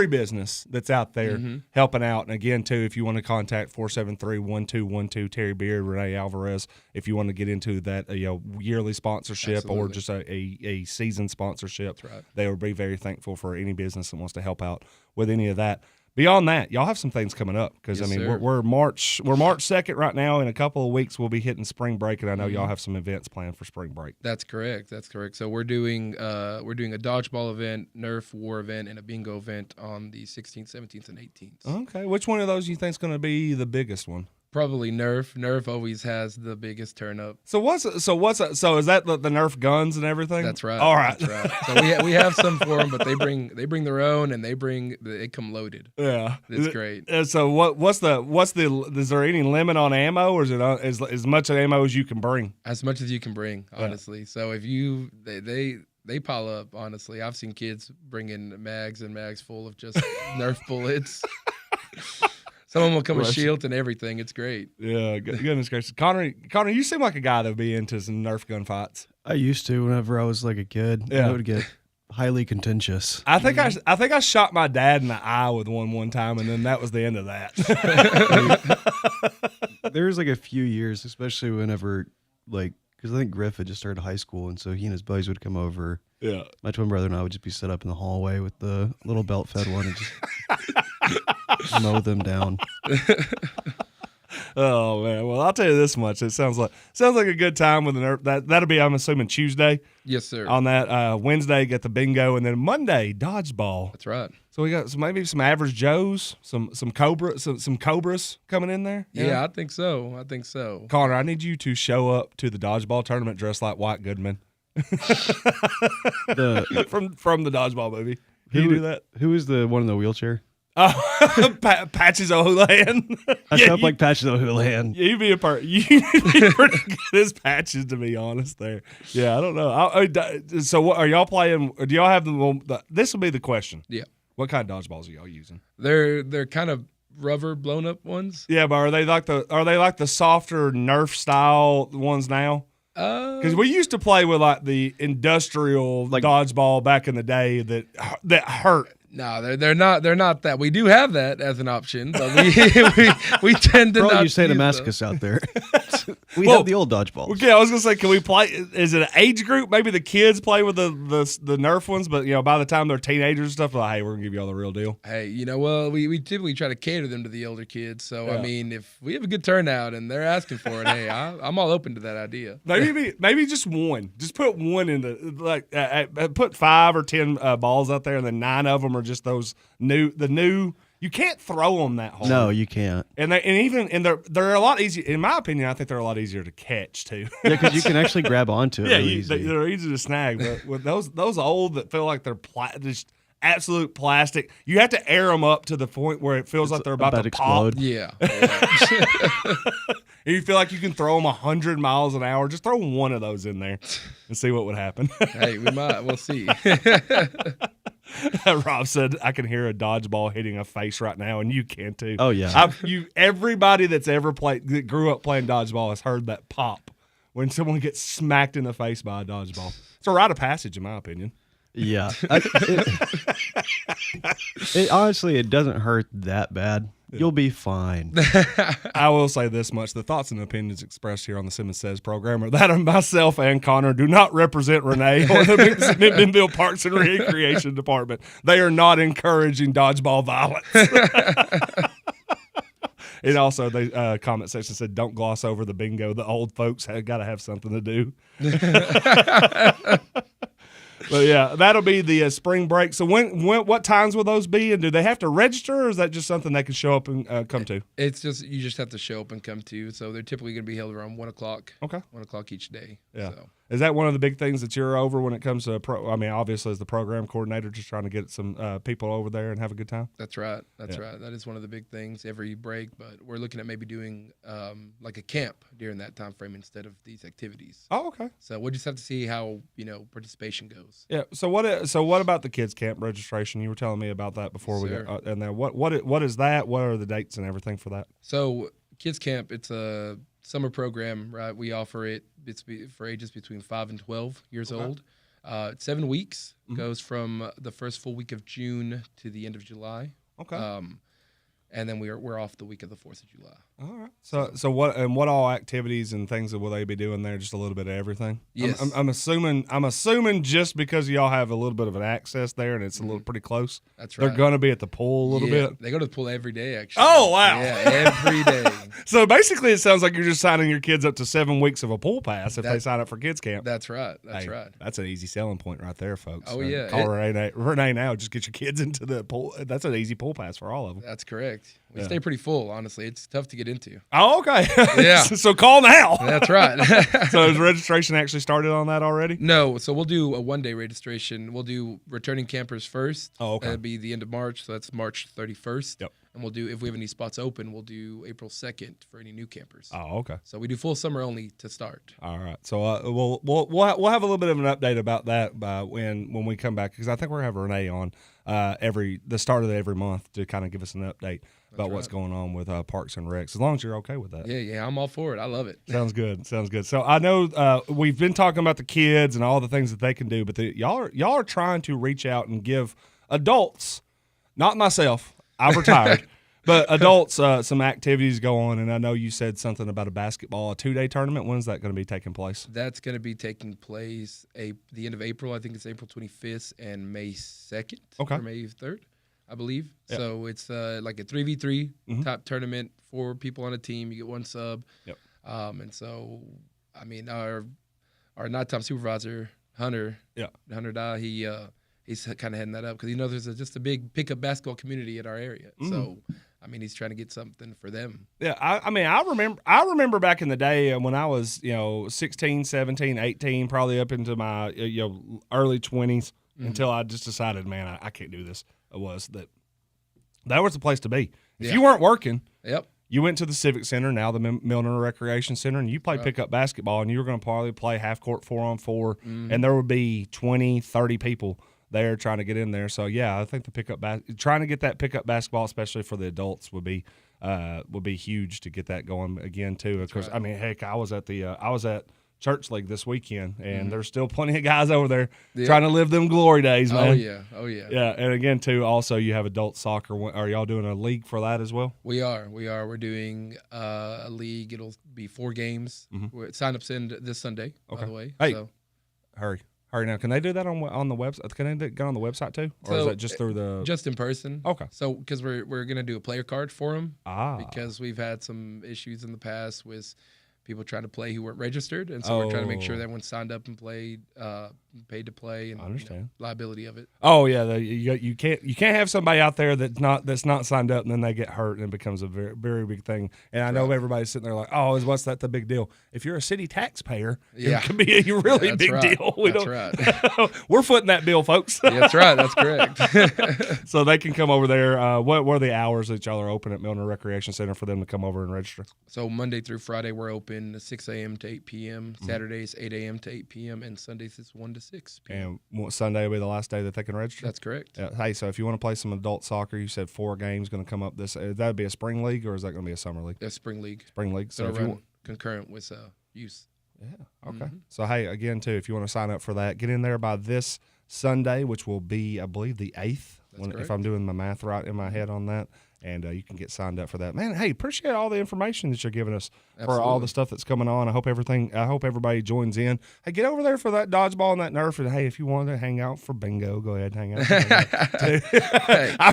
business that's out there helping out. And again, too, if you want to contact 473-1212 Terry Beard, Rene Alverez, if you want to get into that yearly sponsorship or just a season sponsorship, they will be very thankful for any business that wants to help out with any of that. Beyond that, y'all have some things coming up because we're March 2nd right now. In a couple of weeks, we'll be hitting spring break, and I know y'all have some events planned for spring break. That's correct. So we're doing a dodgeball event, Nerf war event, and a bingo event on the 16th, 17th, and 18th. Okay, which one of those do you think is going to be the biggest one? Probably Nerf. Nerf always has the biggest turn up. So is that the Nerf guns and everything? That's right. All right. That's right. So we have some for them, but they bring their own, and they come loaded. Yeah, it's great. So is there any limit on ammo, or is it as much ammo as you can bring? As much as you can bring, honestly. Yeah. So if they pile up. Honestly, I've seen kids bring in mags and mags full of just Nerf bullets. Someone will come with shields and everything. It's great. Yeah, goodness gracious. Connor, you seem like a guy that would be into some Nerf gun fights. I used to whenever I was like a kid. Yeah. It would get highly contentious. I think I shot my dad in the eye with one time, and then that was the end of that. There was like a few years, especially whenever because I think Griff had just started high school, and so he and his buddies would come over. Yeah. My twin brother and I would just be set up in the hallway with the little belt fed one and just mow them down. Oh man! Well, I'll tell you this much: it sounds like a good time with the Nerf. That'll be, I'm assuming, Tuesday. Yes, sir. On that Wednesday, get the bingo, and then Monday dodgeball. That's right. So we got maybe some average Joes, some Cobras coming in there. Yeah, I think so. Connor, I need you to show up to the dodgeball tournament dressed like White Goodman. From the dodgeball movie. Can you do that? Who is the one in the wheelchair? Patches O'Houlihan. I sound like Patches O'Houlihan. You'd be pretty good as Patches, to be honest. There, yeah. I don't know. So, what are y'all playing? Do y'all have this will be the question. Yeah. What kind of dodgeballs are y'all using? They're kind of rubber blown up ones. Yeah, but are they like the softer Nerf style ones now? Because we used to play with like the industrial dodgeball back in the day that hurt. No, they're not that. We do have that as an option, but we tend to For all not. you Saint-Damascus out there, we have the old dodgeballs. Okay, I was gonna say, can we play? Is it an age group? Maybe the kids play with the Nerf ones, but by the time they're teenagers and stuff, like, hey, we're gonna give you all the real deal. Hey, well, we typically try to cater them to the older kids. So yeah. I mean, if we have a good turnout and they're asking for it, hey, I'm all open to that idea. Maybe just one. Just put one in the put 5 or 10 balls out there, and then 9 of them are just those new. You can't throw them that hard. No, you can't. And they're a lot easier. In my opinion, I think they're a lot easier to catch too. Yeah, because you can actually grab onto it. Yeah, really easy. They're easy to snag. But with those old that feel like they're just absolute plastic, you have to air them up to the point where it feels like they're about to explode. pop. Yeah. And you feel like you can throw them 100 miles an hour. Just throw one of those in there and see what would happen. Hey, we might. We'll see. Rob said, I can hear a dodgeball hitting a face right now, and you can too. Oh, yeah. Everybody that's ever that grew up playing dodgeball has heard that pop when someone gets smacked in the face by a dodgeball. It's a rite of passage, in my opinion. Yeah. Honestly, it doesn't hurt that bad. You'll be fine. I will say this much. The thoughts and opinions expressed here on the Simmons Says program are that of myself and Connor do not represent Rene or the McMinnville Parks and Recreation Department. They are not encouraging dodgeball violence. And also, the comment section said, don't gloss over the bingo. The old folks have got to have something to do. But yeah, that'll be the spring break. So what times will those be, and do they have to register, or is that just something they can show up and come to? It's just you just have to show up and come to. So they're typically going to be held around 1:00. Okay, 1:00 each day. Yeah. So. Is that one of the big things that you're over when it comes to obviously as the program coordinator, just trying to get some people over there and have a good time? That's right. That's right. That is one of the big things every break. But we're looking at maybe doing like a camp during that time frame instead of these activities. Oh, okay. So we'll just have to see how participation goes. Yeah. So what about the kids camp registration? You were telling me about that before we got and then what is that? What are the dates and everything for that? So kids camp, it's a summer program, right? We offer it. It's for ages between 5 and 12 years old. 7 weeks, goes from the first full week of June to the end of July. Okay. And then we're off the week of the 4th of July. All right. So what all activities and things will they be doing there? Just a little bit of everything. Yes. I'm assuming just because y'all have a little bit of an access there and it's a little pretty close. That's right. They're going to be at the pool a little bit. They go to the pool every day, actually. Oh wow. Yeah, every day. So basically, it sounds like you're just signing your kids up to 7 weeks of a pool pass if they sign up for kids camp. That's right. That's right. That's an easy selling point right there, folks. Oh yeah. Call Rene now. Just get your kids into the pool. That's an easy pool pass for all of them. That's correct. We stay pretty full, honestly. It's tough to get into. Oh, okay. Yeah. So call now. That's right. So has registration actually started on that already? No. So we'll do a one-day registration. We'll do returning campers first. Oh, okay. That'll be the end of March. So that's March 31st. Yep. And we'll do, if we have any spots open, we'll do April 2nd for any new campers. Oh, okay. So we do full summer only to start. All right. So we'll have a little bit of an update about that when we come back, because I think we're going to have Rene on the start of every month to kind of give us an update. about what's going on with Parks and Recs, as long as you're okay with that. Yeah, I'm all for it. I love it. Sounds good. So I know we've been talking about the kids and all the things that they can do, but y'all are trying to reach out and give adults, not myself, I've retired, but adults some activities go on. And I know you said something about a 2-day tournament. When's that going to be taking place? That's going to be taking place the end of April. I think it's April 25th and May 2nd or May 3rd. I believe. Yep. So it's like a 3v3 top tournament, 4 people on a team. You get 1 sub. Yep. And so, I mean, our nighttime supervisor, Hunter Dye, he's kind of heading that up because there's just a big pickup basketball community in our area. So, I mean, he's trying to get something for them. Yeah, I remember back in the day when I was 16, 17, 18, probably up into my early 20s until I just decided, man, I can't do this. That was the place to be. If you weren't working, you went to the Civic Center, now the Milner Recreation Center, and you played pickup basketball, and you were going to probably play half-court 4-on-4, and there would be 20, 30 people there trying to get in there. So, yeah, I think trying to get that pickup basketball, especially for the adults, would be huge to get that going again, too. Because, I mean, heck, I was at Church League this weekend, and there's still plenty of guys over there trying to live them glory days, man. Oh, yeah. Yeah, and again, too, also you have adult soccer. Are y'all doing a league for that as well? We are. We're doing a league. It'll be 4 games. Sign-ups end this Sunday, by the way. Hey, so. hurry now. Can they do that on the website? Can they get on the website, too? Or is that just through the – Just in person. Okay. So, because we're going to do a player card for them. Because we've had some issues in the past with – people trying to play who weren't registered, and so we're trying to make sure that everyone signed up and played, paid to play, and I understand liability of it. Oh yeah, you can't have somebody out there that's not signed up, and then they get hurt, and it becomes a very, very big thing. And I know everybody's sitting there like, oh, what's that the big deal? If you're a city taxpayer, it can be a really big deal. That's right. We're footing that bill, folks. That's right. That's correct. So they can come over there. What are the hours that y'all are open at Milner Recreation Center for them to come over and register? So Monday through Friday we're open 6 a.m. to 8 p.m. Saturdays 8 a.m. to 8 p.m. and Sundays it's 1 to 6 p.m. And Sunday will be the last day that they can register? That's correct. Hey, so if you want to play some adult soccer, you said 4 games going to come up this. That would be a spring league, or is that going to be a summer league? That's spring league. Spring league. So if you want concurrent with youth. Yeah. Okay. So hey, again too, if you want to sign up for that, get in there by this Sunday, which will be, I believe, the 8th. If I'm doing my math right in my head on that. And you can get signed up for that. Man, hey, appreciate all the information that you're giving us for all the stuff that's coming on. I hope everybody joins in. Hey, get over there for that dodgeball and that Nerf. And hey, if you want to hang out for bingo, go ahead and hang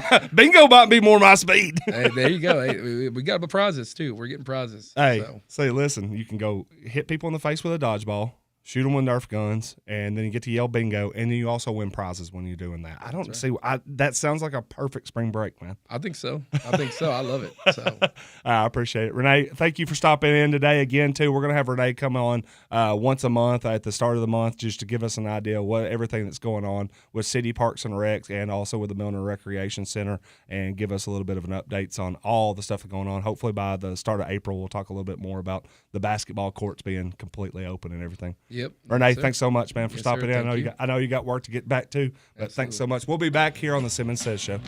out. Bingo might be more my speed. Hey, there you go. Hey, we got the prizes too. We're getting prizes. Hey, say, listen, you can go hit people in the face with a dodgeball, shoot them with Nerf guns, and then you get to yell bingo, and then you also win prizes when you're doing that. I don't see that sounds like a perfect spring break, man. I think so. I love it. So I appreciate it. Renee, thank you for stopping in today again, too. We're going to have Renee come on once a month at the start of the month just to give us an idea of everything that's going on with City Parks and Recs and also with the Milner Recreation Center and give us a little bit of an updates on all the stuff that's going on. Hopefully by the start of April, we'll talk a little bit more about the basketball courts being completely open and everything. Yep. Renee, thanks so much, man, for stopping in. I know you got work to get back to, but thanks so much. We'll be back here on the Simmons Says Show.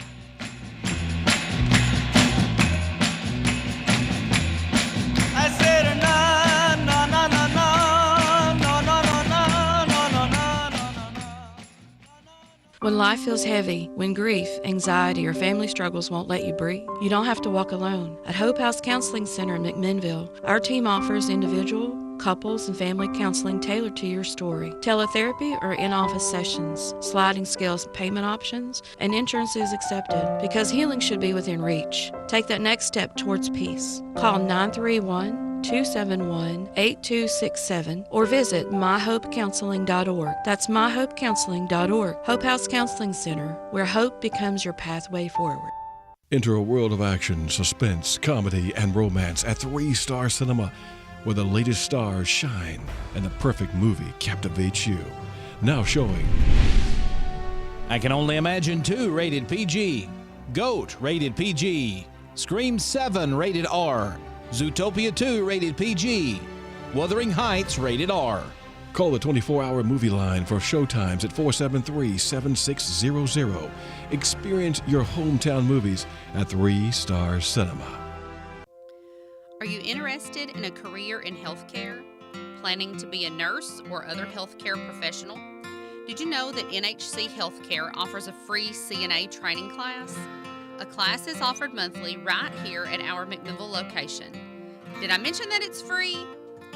When life feels heavy, when grief, anxiety, or family struggles won't let you breathe, you don't have to walk alone. At Hope House Counseling Center in McMinnville, our team offers individual, couples, and family counseling tailored to your story. Teletherapy or in-office sessions, sliding scales payment options, and insurance is accepted because healing should be within reach. Take that next step towards peace. Call 931-271-8267 or visit myhopecounseling.org. That's myhopecounseling.org. Hope House Counseling Center, where hope becomes your pathway forward. Enter a world of action, suspense, comedy, and romance at 3-Star Cinema, where the latest stars shine and the perfect movie captivates you. Now showing I Can Only Imagine 2 rated PG, Goat rated PG, Scream 7 rated R, Zootopia 2 rated PG, Wuthering Heights rated R. Call the 24-hour movie line for showtimes at 473-7600. Experience your hometown movies at 3 Stars Cinema. Are you interested in a career in healthcare? Planning to be a nurse or other healthcare professional? Did you know that NHC Healthcare offers a free CNA training class? A class is offered monthly right here at our McMinnville location. Did I mention that it's free?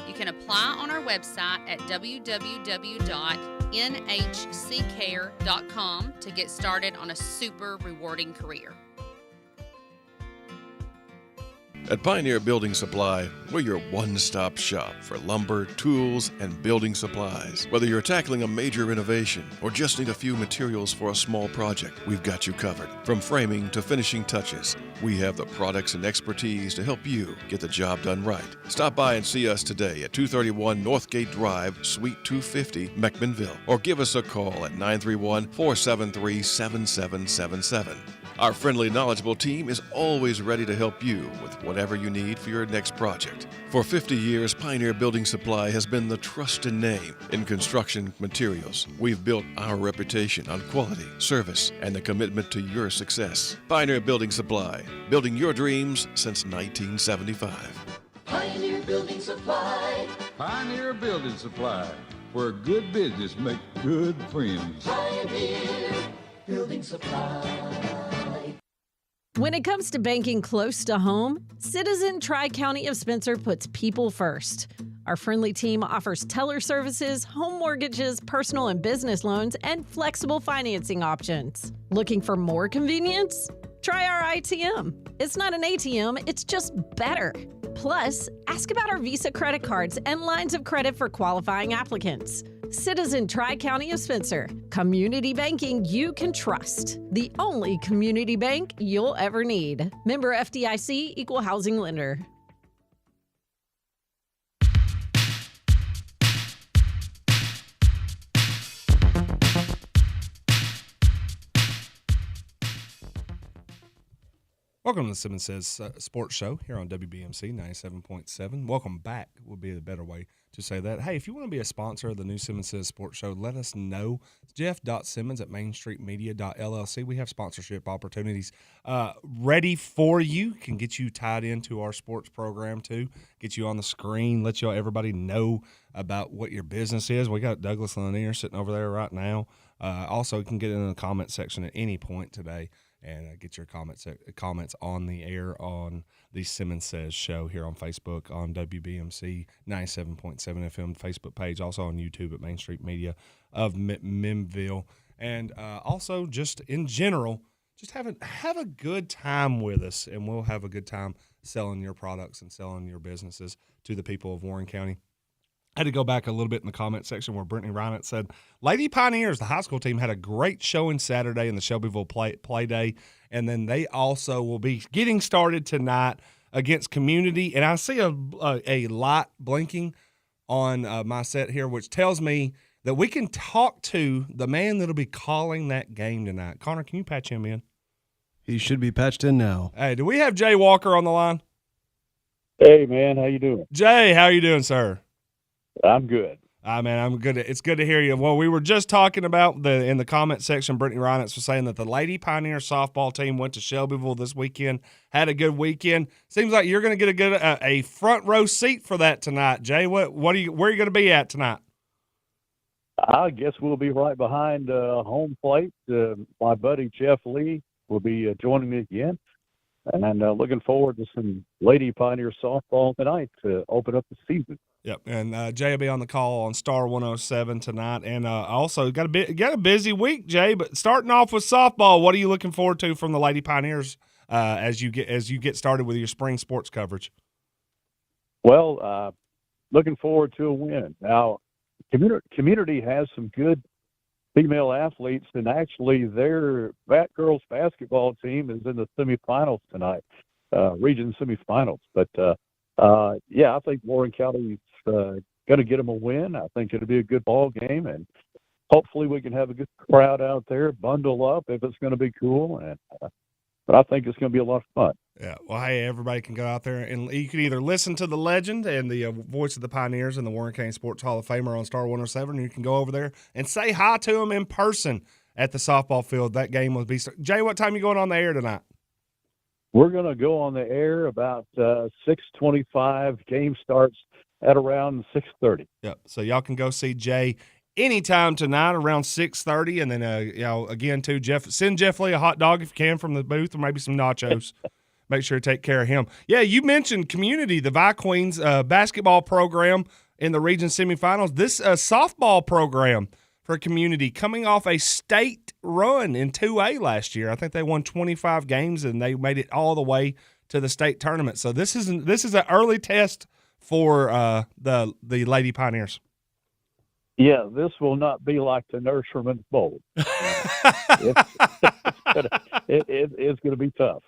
You can apply on our website at www.nhccare.com to get started on a super rewarding career. At Pioneer Building Supply, we're your one-stop shop for lumber, tools, and building supplies. Whether you're tackling a major renovation or just need a few materials for a small project, we've got you covered. From framing to finishing touches, we have the products and expertise to help you get the job done right. Stop by and see us today at 231 Northgate Drive, Suite 250, McMinnville, or give us a call at 931-473-7777. Our friendly, knowledgeable team is always ready to help you with whatever you need for your next project. For 50 years, Pioneer Building Supply has been the trusted name in construction materials. We've built our reputation on quality, service, and the commitment to your success. Pioneer Building Supply, building your dreams since 1975. Pioneer Building Supply. Pioneer Building Supply, where good business makes good friends. Pioneer Building Supply. When it comes to banking close to home, Citizen Tri-County of Spencer puts people first. Our friendly team offers teller services, home mortgages, personal and business loans, and flexible financing options. Looking for more convenience? Try our ITM. It's not an ATM, it's just better. Plus, ask about our Visa credit cards and lines of credit for qualifying applicants. Citizen Tri-County of Spencer. Community banking you can trust. The only community bank you'll ever need. Member FDIC, Equal Housing Lender. Welcome to the Simmons Says Sports Show here on WBMC 97.7. Welcome back would be a better way to say that. Hey, if you want to be a sponsor of the new Simmons Says Sports Show, let us know. Jeff.Simmons at mainstreetmedia.llc. We have sponsorship opportunities ready for you. Can get you tied into our sports program too, get you on the screen, let everybody know about what your business is. We got Douglas Lanier sitting over there right now. Also, you can get in the comment section at any point today and get your comments on the air on the Simmons Says show here on Facebook, on WBMC 97.7 FM Facebook page, also on YouTube at Main Street Media of McMinnville. And also just in general, just have a good time with us, and we'll have a good time selling your products and selling your businesses to the people of Warren County. I had to go back a little bit in the comment section where Brittany Rene said, Lady Pioneers, the high school team, had a great showing Saturday in the Shelbyville play day, and then they also will be getting started tonight against Community. And I see a light blinking on my set here, which tells me that we can talk to the man that'll be calling that game tonight. Connor, can you patch him in? He should be patched in now. Hey, do we have Jay Walker on the line? Hey, man, how you doing? Jay, how you doing, sir? I'm good. Man, I'm good. It's good to hear you. Well, we were just talking about in the comment section, Brittany Reinitz was saying that the Lady Pioneer softball team went to Shelbyville this weekend, had a good weekend. Seems like you're going to get a front row seat for that tonight, Jay. Where are you going to be at tonight? I guess we'll be right behind home plate. My buddy Jeff Lee will be joining me again. And looking forward to some Lady Pioneer softball tonight to open up the season. Yep, and Jay will be on the call on Star 107 tonight. And also got a busy week, Jay. But starting off with softball, what are you looking forward to from the Lady Pioneers as you get started with your spring sports coverage? Well, looking forward to a win. Now, community has some good female athletes, and actually their girls basketball team is in the semifinals tonight, region semifinals. But I think Warren County's going to get them a win. I think it'll be a good ball game, and hopefully we can have a good crowd out there, bundle up if it's going to be cool. And but I think it's going to be a lot of fun. Yeah. Well, hey, everybody can go out there and you can either listen to the legend and the voice of the Pioneers and the Warren County Sports Hall of Famer on Star 107, or you can go over there and say hi to him in person at the softball field. That game will be. Jay, what time are you going on the air tonight? We're going to go on the air about 6:25. Game starts at around 6:30. Yep. So y'all can go see Jay anytime tonight around 6:30, and then again too, send Jeff Lee a hot dog if you can from the booth, or maybe some nachos. Make sure to take care of him. Yeah, you mentioned community, the Vi Queens basketball program in the region semifinals. This softball program for community coming off a state run in 2A last year. I think they won 25 games and they made it all the way to the state tournament. So this is an early test for the Lady Pioneers. Yeah, this will not be like the Nurseryman's Bowl. It's going to be tough.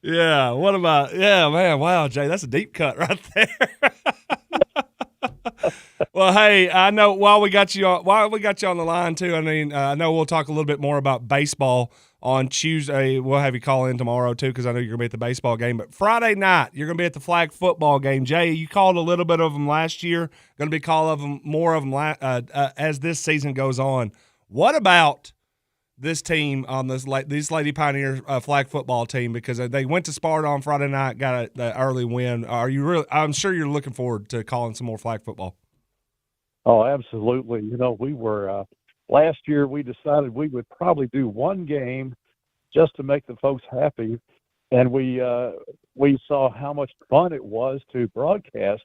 Yeah, what about – yeah, man, wow, Jay, that's a deep cut right there. Well, hey, I know while we got you on the line too, I mean, I know we'll talk a little bit more about baseball on Tuesday. We'll have you call in tomorrow too because I know you're going to be at the baseball game. But Friday night, you're going to be at the flag football game. Jay, you called a little bit of them last year. Going to be calling more of them as this season goes on. What about this team on this Lady Pioneer flag football team, because they went to Sparta on Friday night, got the early win? Are you really? I'm sure you're looking forward to calling some more flag football. Oh, absolutely. You know, we were last year. We decided we would probably do one game just to make the folks happy, and we saw how much fun it was to broadcast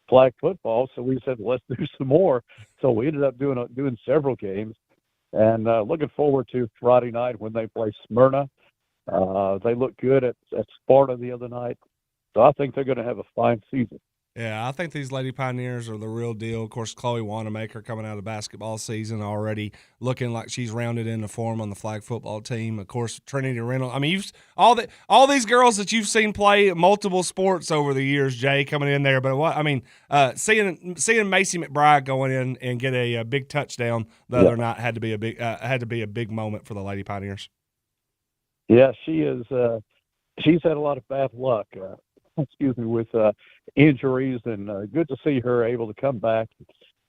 flag football. So we said, let's do some more. So we ended up doing several games. And looking forward to Friday night when they play Smyrna. They look good at Sparta the other night. So I think they're going to have a fine season. Yeah, I think these Lady Pioneers are the real deal. Of course, Chloe Wanamaker coming out of basketball season already looking like she's rounded into form on the flag football team. Of course, Trinity Reynolds. I mean, all these girls that you've seen play multiple sports over the years, Jay, coming in there. But seeing Macy McBride going in and get a big touchdown the other night had to be a big moment for the Lady Pioneers. Yeah, she is. She's had a lot of bad luck. With injuries, and good to see her able to come back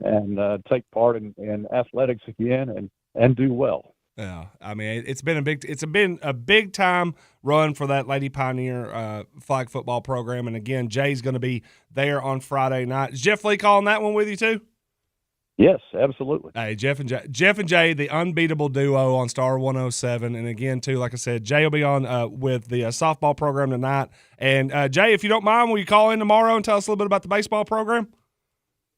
and take part in athletics again and do well. Yeah, I mean it's been a big time run for that Lady Pioneer flag football program, and again Jay's going to be there on Friday night. Is Jeff Lee calling that one with you too? Yes, absolutely. Hey, Jeff and Jay, the unbeatable duo on Star 107. And again, too, like I said, Jay will be on with the softball program tonight. And, Jay, if you don't mind, will you call in tomorrow and tell us a little bit about the baseball program?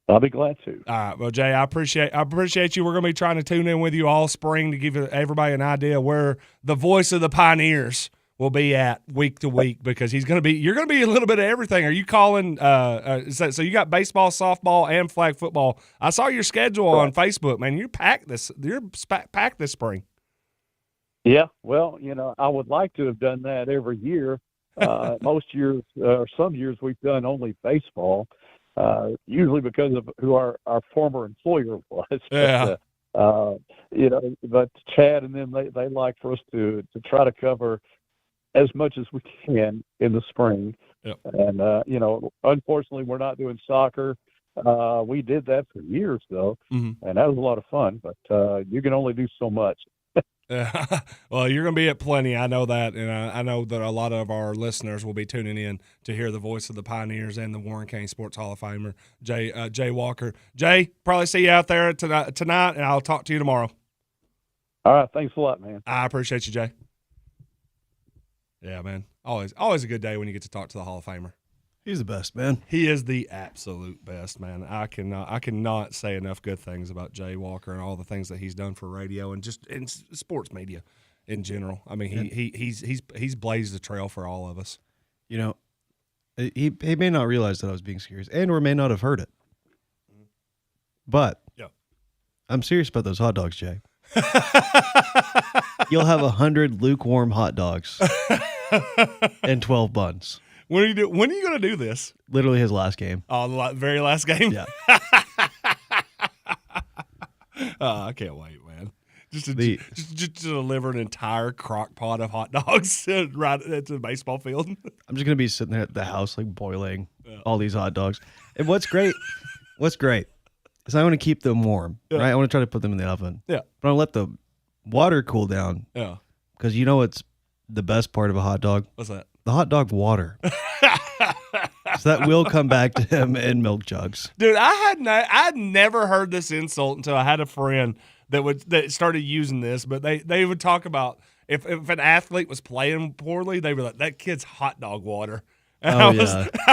I'll be glad to. All right. Well, Jay, I appreciate you. We're going to be trying to tune in with you all spring to give everybody an idea where the voice of the Pioneers will be at week to week, because you're going to be a little bit of everything. Are you calling so you got baseball, softball, and flag football? I saw your schedule on Facebook, man. You're packed this spring. Yeah, well, you know, I would like to have done that every year. Most years, some years we've done only baseball, usually because of who our former employer was. Yeah. But Chad and them, they like for us to try to cover as much as we can in the spring. Yep. And, unfortunately, we're not doing soccer. We did that for years, though, and that was a lot of fun. But you can only do so much. Well, you're going to be at plenty. I know that, and I know that a lot of our listeners will be tuning in to hear the voice of the Pioneers and the Warren County Sports Hall of Famer, Jay Walker. Jay, probably see you out there tonight, and I'll talk to you tomorrow. All right. Thanks a lot, man. I appreciate you, Jay. Yeah, man. Always a good day when you get to talk to the Hall of Famer. He's the best, man. He is the absolute best, man. I cannot say enough good things about Jay Walker and all the things that he's done for radio and just in sports media in general. I mean, he's blazed the trail for all of us. You know, he may not realize that I was being serious, or may not have heard it. But I'm serious about those hot dogs, Jay. You'll have 100 lukewarm hot dogs and 12 buns. When are you going to do this? Literally his last game. Oh, the very last game? Yeah. I can't wait, man. just to deliver an entire crock pot of hot dogs right to the baseball field. I'm just gonna be sitting there at the house like boiling all these hot dogs. And what's great is I want to keep them warm, right? I want to try to put them in the oven. Yeah. But I let the water cool down. Yeah. Because you know what's the best part of a hot dog? What's that? The hot dog water. So that will come back to him in milk jugs. Dude, I'd never heard this insult until I had a friend that started using this, but they would talk about if an athlete was playing poorly, they were like, that kid's hot dog water. And I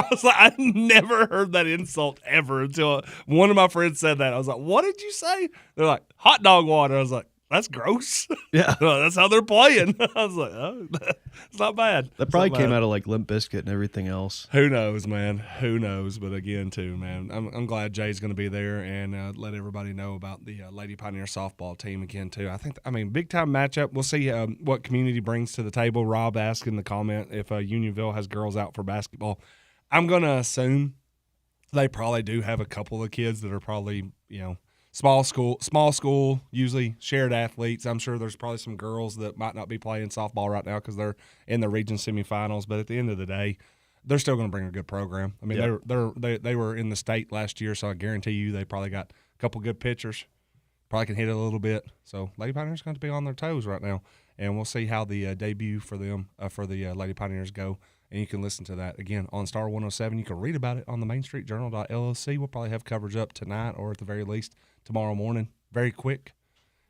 was like, I never heard that insult ever until one of my friends said that. I was like, what did you say? They're like, hot dog water. I was like, that's gross. Yeah. That's how they're playing. I was like, oh, it's not bad. That probably came out of like Limp Bizkit and everything else. Who knows, man? Who knows? But again, too, man, I'm glad Jay's going to be there and let everybody know about the Lady Pioneer softball team again, too. I mean, big time matchup. We'll see what community brings to the table. Rob asked in the comment if Unionville has girls out for basketball. I'm going to assume they probably do have a couple of kids that are probably, small school, usually shared athletes. I'm sure there's probably some girls that might not be playing softball right now because they're in the region semifinals. But at the end of the day, they're still going to bring a good program. I mean, they were in the state last year, so I guarantee you they probably got a couple good pitchers. Probably can hit it a little bit. So Lady Pioneers going to be on their toes right now, and we'll see how the debut for them for the Lady Pioneers go. And you can listen to that, again, on Star 107. You can read about it on the MainStreetJournal.LLC. We'll probably have coverage up tonight or at the very least tomorrow morning, very quick.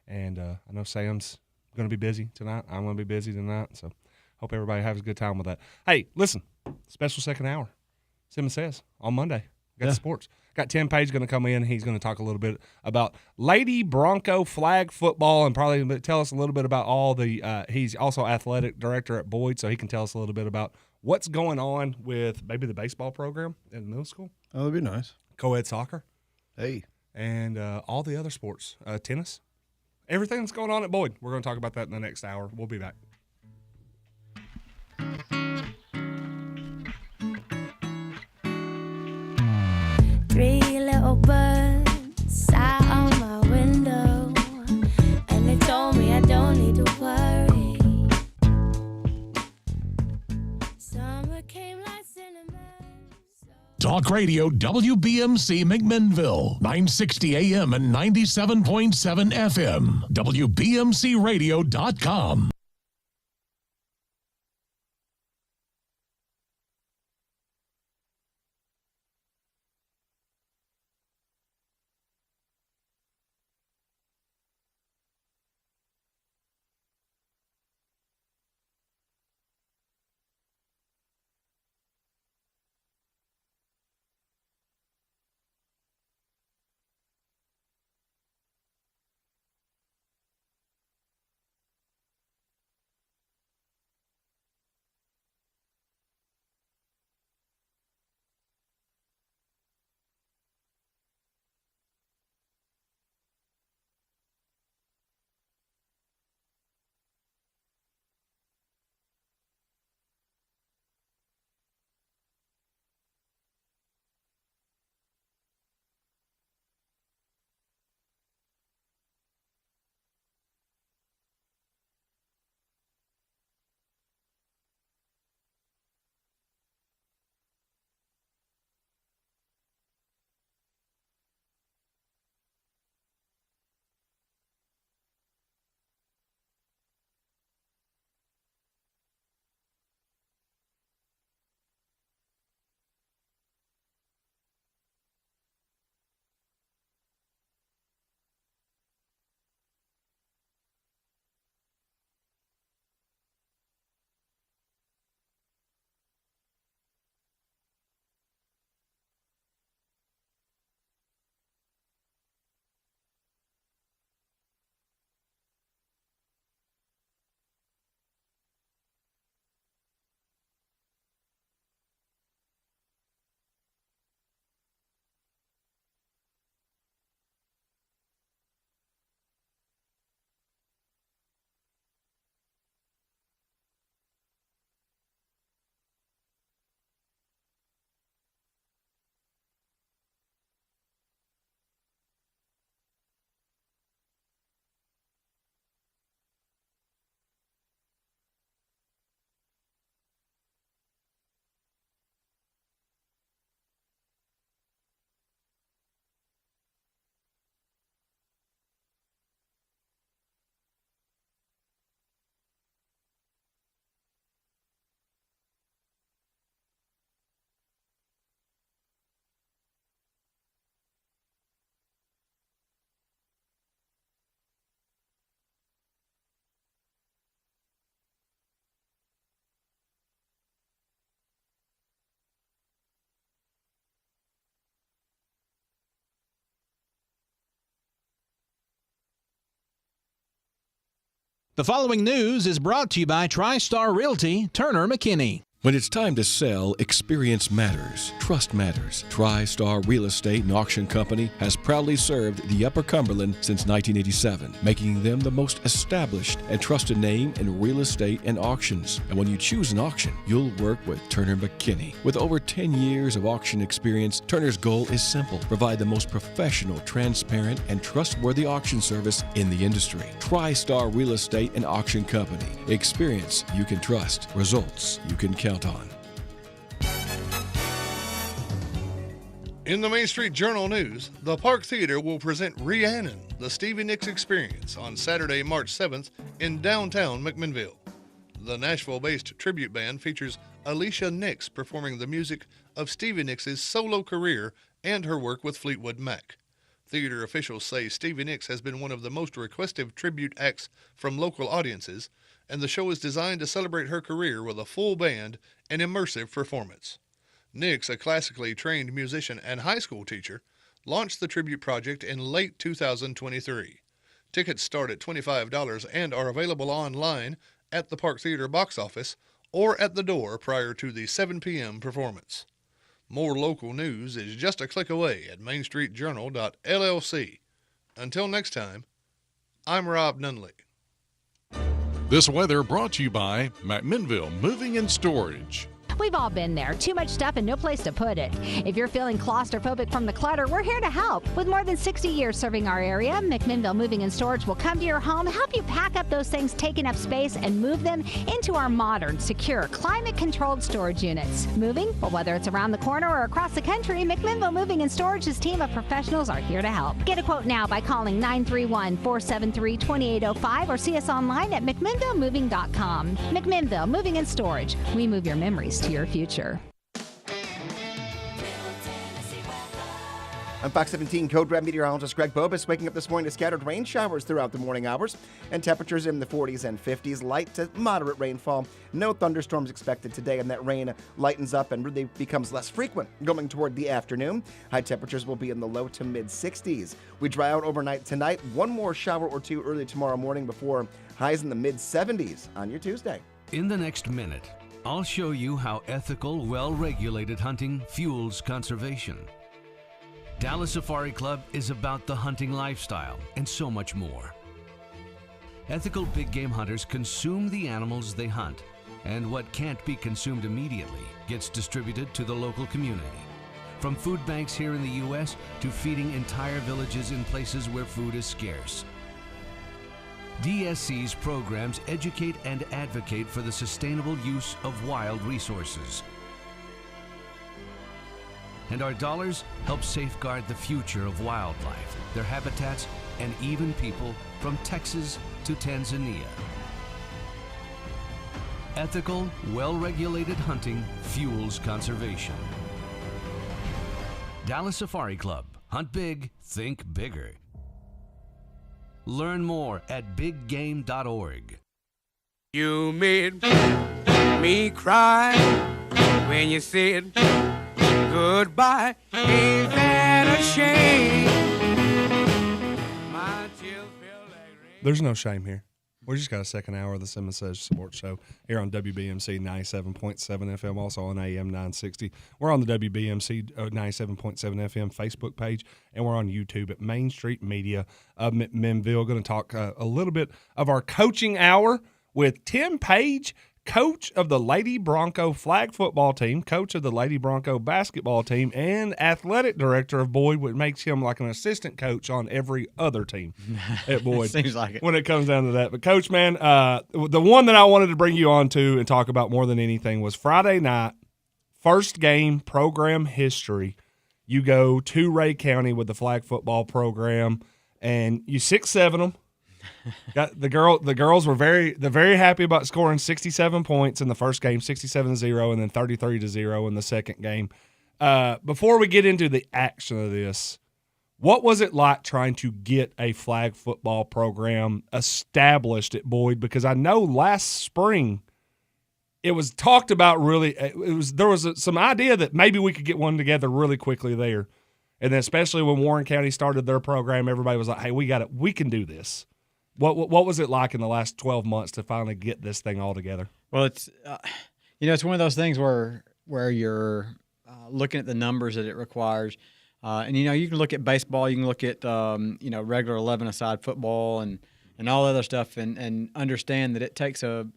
And I know Sam's going to be busy tonight. I'm going to be busy tonight. So hope everybody has a good time with that. Hey, listen, special second hour. Simmons Says on Monday. Got the sports. Got Tim Page going to come in. He's going to talk a little bit about Lady Bronco flag football and probably tell us a little bit about all the he's also athletic director at Boyd, so he can tell us a little bit about what's going on with maybe the baseball program in middle school. Oh, that'd be nice. Co-ed soccer. Hey. And all the other sports. Tennis. Everything that's going on at Boyd. We're going to talk about that in the next hour. We'll be back. Three little birds sat on my window, and they told me I don't need to worry. Summer came like cinnamon. Talk Radio WBMC McMinnville, 960 AM and 97.7 FM. WBMCRadio.com. The following news is brought to you by TriStar Realty, Turner McKinney. When it's time to sell, experience matters. Trust matters. TriStar Real Estate and Auction Company has proudly served the Upper Cumberland since 1987, making them the most established and trusted name in real estate and auctions. And when you choose an auction, you'll work with Turner McKinney. With over 10 years of auction experience, Turner's goal is simple: provide the most professional, transparent, and trustworthy auction service in the industry. TriStar Real Estate and Auction Company. Experience you can trust. Results you can count on. In the Main Street Journal news, the Park Theater will present Rhiannon, the Stevie Nicks Experience, on Saturday, March 7th in downtown McMinnville. The Nashville-based tribute band features Alicia Nicks performing the music of Stevie Nicks' solo career and her work with Fleetwood Mac. Theater officials say Stevie Nicks has been one of the most requested tribute acts from local audiences, and the show is designed to celebrate her career with a full band and immersive performance. Nicks, a classically trained musician and high school teacher, launched the tribute project in late 2023. Tickets start at $25 and are available online at the Park Theater box office or at the door prior to the 7 p.m. performance. More local news is just a click away at mainstreetjournal.llc. Until next time, I'm Rob Nunley. This weather brought to you by McMinnville Moving and Storage. We've all been there. Too much stuff and no place to put it. If you're feeling claustrophobic from the clutter, we're here to help. With more than 60 years serving our area, McMinnville Moving and Storage will come to your home, help you pack up those things taking up space, and move them into our modern, secure, climate-controlled storage units. Moving? Well, whether it's around the corner or across the country, McMinnville Moving and Storage's team of professionals are here to help. Get a quote now by calling 931-473-2805 or see us online at McMinnvilleMoving.com. McMinnville Moving and Storage. We move your memories to your future. I'm Fox 17 Code Red meteorologist Greg Bobus, waking up this morning to scattered rain showers throughout the morning hours and temperatures in the 40s and 50s, light to moderate rainfall. No thunderstorms expected today, and that rain lightens up and really becomes less frequent going toward the afternoon. High temperatures will be in the low to mid 60s. We dry out overnight tonight, one more shower or two early tomorrow morning before highs in the mid 70s on your Tuesday. In the next minute, I'll show you how ethical, well-regulated hunting fuels conservation. Dallas Safari Club is about the hunting lifestyle and so much more. Ethical big game hunters consume the animals they hunt, and what can't be consumed immediately gets distributed to the local community. From food banks here in the U.S. to feeding entire villages in places where food is scarce. DSC's programs educate and advocate for the sustainable use of wild resources. And our dollars help safeguard the future of wildlife, their habitats, and even people from Texas to Tanzania. Ethical, well-regulated hunting fuels conservation. Dallas Safari Club. Hunt big, think bigger. Learn more at biggame.org. You made me cry when you said goodbye. Ain't that a shame? My tears feel like rain. There's no shame here. We just got a second hour of the Simmons Says Sports Show here on WBMC 97.7 FM, also on AM 960. We're on the WBMC 97.7 FM Facebook page, and we're on YouTube at Main Street Media of McMinnville. Going to talk a little bit of our coaching hour with Tim Page, coach of the Lady Bronco flag football team, coach of the Lady Bronco basketball team, and athletic director of Boyd, which makes him like an assistant coach on every other team at Boyd. Seems like it. When it comes down to that. But, Coach, man, the one that I wanted to bring you on to and talk about more than anything was Friday night, first game, program history. You go to Ray County with the flag football program, and you 6-7 them. Got the girls were very happy about scoring 67 points in the first game, 67-0, and then 33-0 in the second game. Before we get into the action of this, what was it like trying to get a flag football program established at Boyd? Because I know last spring it was talked about really. There was some idea that maybe we could get one together really quickly there, and then especially when Warren County started their program, everybody was like, "Hey, we can do this." What was it like in the last 12 months to finally get this thing all together? Well, it's it's one of those things where you're looking at the numbers that it requires, and you can look at baseball, you can look at regular 11-a-side football and all other stuff, and understand that it takes a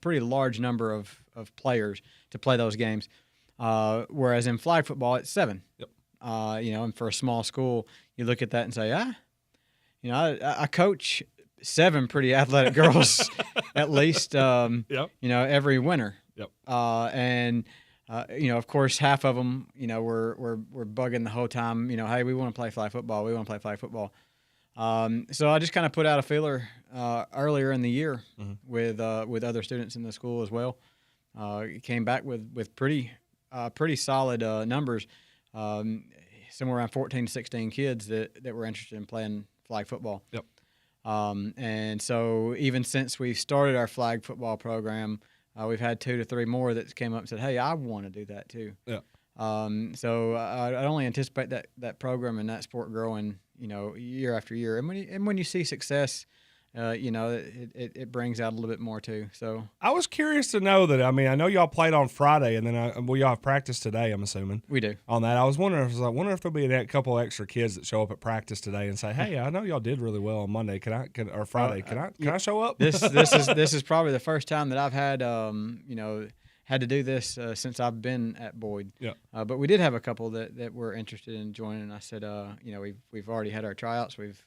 pretty large number of players to play those games, whereas in flag football it's 7. Yep. And for a small school, you look at that and say, I coach 7 pretty athletic girls at least, every winter. Yep. Of course, half of them, we're bugging the whole time. Hey, we want to play flag football. We want to play flag football. So I just kind of put out a feeler earlier in the year with other students in the school as well. Came back with pretty solid numbers. Somewhere around 14 to 16 kids that were interested in playing flag football. Yep. And so even since we started our flag football program, we've had 2 to 3 more that came up and said, "Hey, I want to do that too." Yeah. So I only anticipate that program and that sport growing, year after year. And when you see success, it brings out a little bit more too. So I was curious to know that. I mean, I know y'all played on Friday, and then y'all have practice today. I'm assuming we do. On that, I was wondering if there'll be a couple extra kids that show up at practice today and say, "Hey, I know y'all did really well on Monday. Or Friday? Can I show up?" This is probably the first time that I've had had to do this since I've been at Boyd. Yeah. But we did have a couple that were interested in joining. And I said, we've already had our tryouts. We've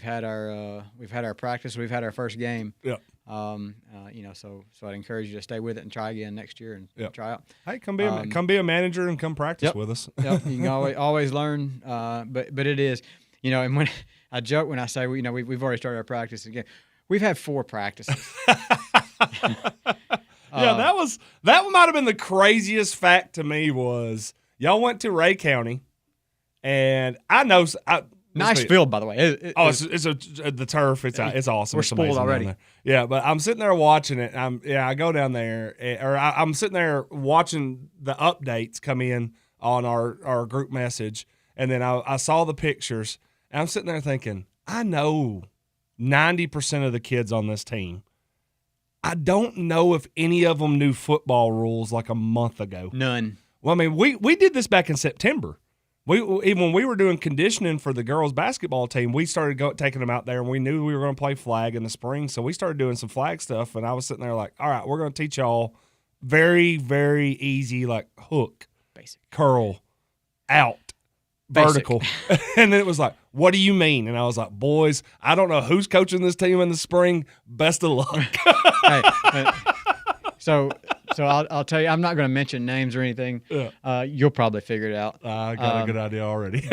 had our practice. We've had our first game. Yeah. So I'd encourage you to stay with it and try again next year and try out. Hey, come be a manager and come practice with us. Yep. You can always learn. But it is, and when I joke when I say we've already started our practice again. We've had 4 practices. That might have been the craziest fact to me was y'all went to Ray County, and I know. Nice field, by the way. The turf. It's awesome. We're spoiled already. Yeah, but I'm sitting there watching it. I go down there, I'm sitting there watching the updates come in on our group message, and then I saw the pictures, and I'm sitting there thinking, I know 90% of the kids on this team. I don't know if any of them knew football rules like a month ago. None. Well, I mean, we did this back in September. Even when we were doing conditioning for the girls' basketball team, we started taking them out there, and we knew we were going to play flag in the spring, so we started doing some flag stuff, and I was sitting there like, all right, we're going to teach y'all very, very easy, like hook, basic, curl, out, basic. vertical. And then it was like, what do you mean? And I was like, boys, I don't know who's coaching this team in the spring. Best of luck. So I'll tell you, I'm not going to mention names or anything. Yeah. You'll probably figure it out. I got a good idea already.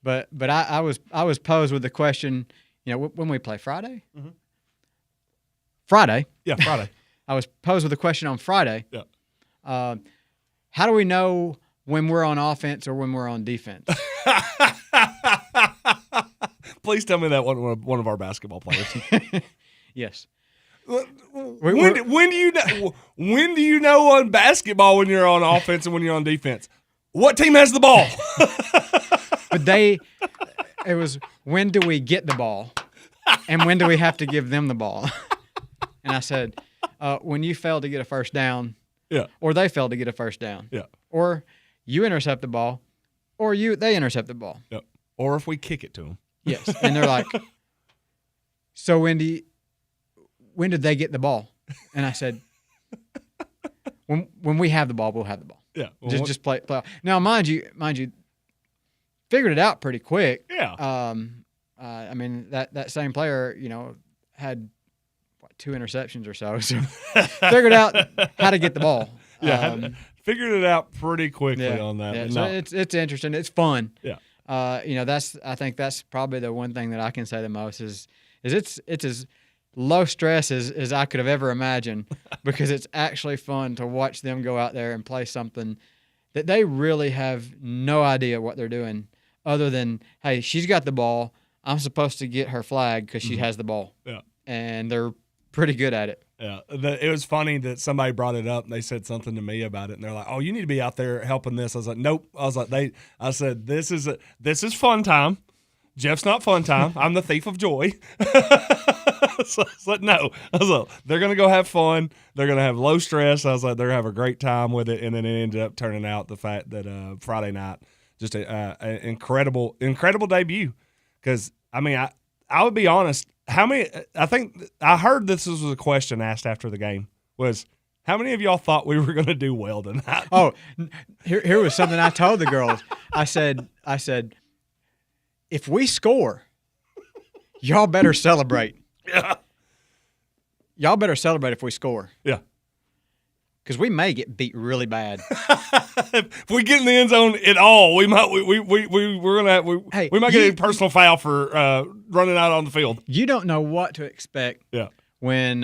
But I was posed with the question, when we play Friday. Mm-hmm. Friday. Yeah, Friday. I was posed with the question on Friday. Yeah. How do we know when we're on offense or when we're on defense? Please tell me that one of our basketball players. Yes. When do you know on basketball when you're on offense and when you're on defense? What team has the ball? But it was, when do we get the ball, and when do we have to give them the ball? And I said, when you fail to get a first down, or they fail to get a first down, or you intercept the ball, or they intercept the ball, or if we kick it to them. Yes, and they're like, so when did they get the ball? And I said, when we have the ball, we'll have the ball. Yeah. Just play. Now, mind you, figured it out pretty quick. Yeah. I mean, that same player, had 2 interceptions or so. So figured out how to get the ball. Yeah. Figured it out pretty quickly on that. Yeah. So it's interesting. It's fun. Yeah. I think that's probably the one thing that I can say the most is it's as low stress as I could have ever imagined, because it's actually fun to watch them go out there and play something that they really have no idea what they're doing, other than, hey, she's got the ball. I'm supposed to get her flag because she has the ball. Yeah. And they're pretty good at it. Yeah. It was funny that somebody brought it up and they said something to me about it, and they're like, "Oh, you need to be out there helping this." I was like, "Nope." I said, "This is fun time. Jeff's not fun time. I'm the thief of joy. So no. I was like, they're going to go have fun. They're going to have low stress. I was like, they're going to have a great time with it. And then it ended up turning out the fact that Friday night, just an incredible debut. Because, I mean, I would be honest, I think I heard this was a question asked after the game was, how many of y'all thought we were going to do well tonight? Oh, here was something I told the girls. I said, if we score, y'all better celebrate. Yeah. Y'all better celebrate if we score. Yeah. Because we may get beat really bad. If we get in the end zone at all, we might get a personal foul for running out on the field. You don't know what to expect. Yeah. When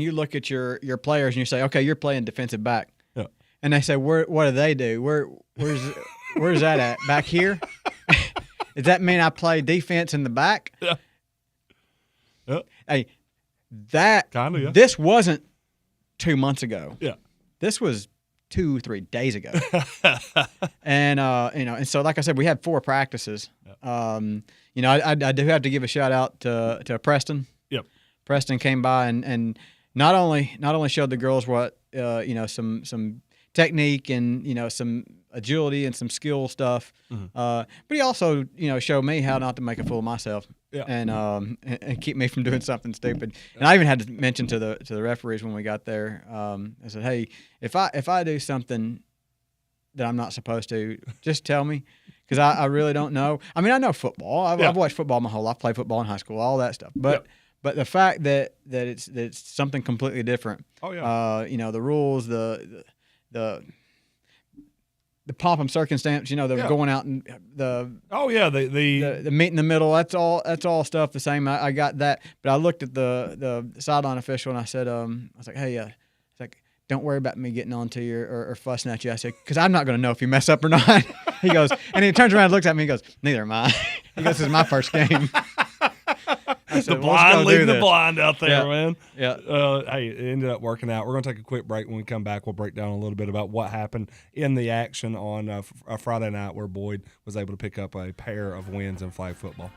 you look at your players and you say, okay, you're playing defensive back. Yeah. And they say, what do they do? Where's that at? Back here? Does that mean I play defense in the back? Yeah. Yeah. Hey, yeah. This wasn't 2 months ago. Yeah. This was 2-3 days ago. And and so like I said, we had 4 practices. I do have to give a shout out to Preston. Yep. Preston came by and not only showed the girls what some technique and some agility and some skill stuff, but he also showed me how not to make a fool of myself. Yeah. And keep me from doing something stupid. And I even had to mention to the referees when we got there. I said, hey, if I do something that I'm not supposed to, just tell me, because I really don't know. I mean, I know football. I've watched football my whole life. Played football in high school, all that stuff. But the fact that it's something completely different. Oh yeah. The rules, the pomp and circumstance, going out and the meet in the middle. That's all stuff the same. I got that, but I looked at the sideline official and I said, I was like, hey, it's like, don't worry about me getting on to you or fussing at you. I said, because I'm not going to know if you mess up or not. He goes, and he turns around and looks at me. He goes, neither am I. He goes, this is my first game. The blind leading the blind out there, man. Yeah. Hey, it ended up working out. We're going to take a quick break. When we come back, we'll break down a little bit about what happened in the action on a Friday night where Boyd was able to pick up a pair of wins in flag football.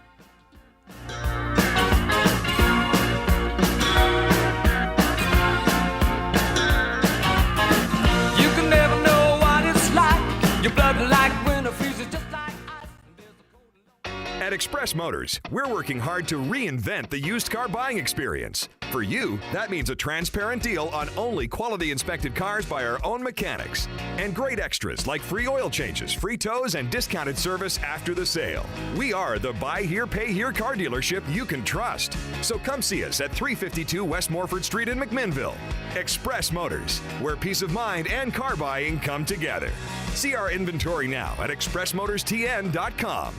You can never know what it's like. Your blood like winter freezes just like ice. At Express Motors, we're working hard to reinvent the used car buying experience. For you, that means a transparent deal on only quality inspected cars by our own mechanics. And great extras like free oil changes, free tows, and discounted service after the sale. We are the buy here, pay here car dealership you can trust. So come see us at 352 West Morford Street in McMinnville. Express Motors, where peace of mind and car buying come together. See our inventory now at expressmotorstn.com.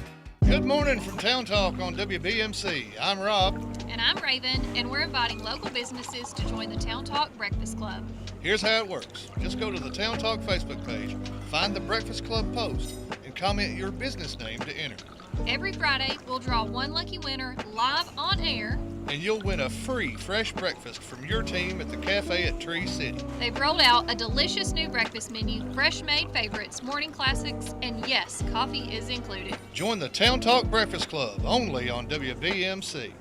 Good morning from Town Talk on WBMC. I'm Rob. And I'm Raven, and we're inviting local businesses to join the Town Talk Breakfast Club. Here's how it works. Just go to the Town Talk Facebook page, find the Breakfast Club post, and comment your business name to enter. Every Friday, we'll draw one lucky winner live on air. And you'll win a free fresh breakfast from your team at the cafe at Tree City. They've rolled out a delicious new breakfast menu, fresh-made favorites, morning classics, and yes, coffee is included. Join the Town Talk Breakfast Club only on WBMC.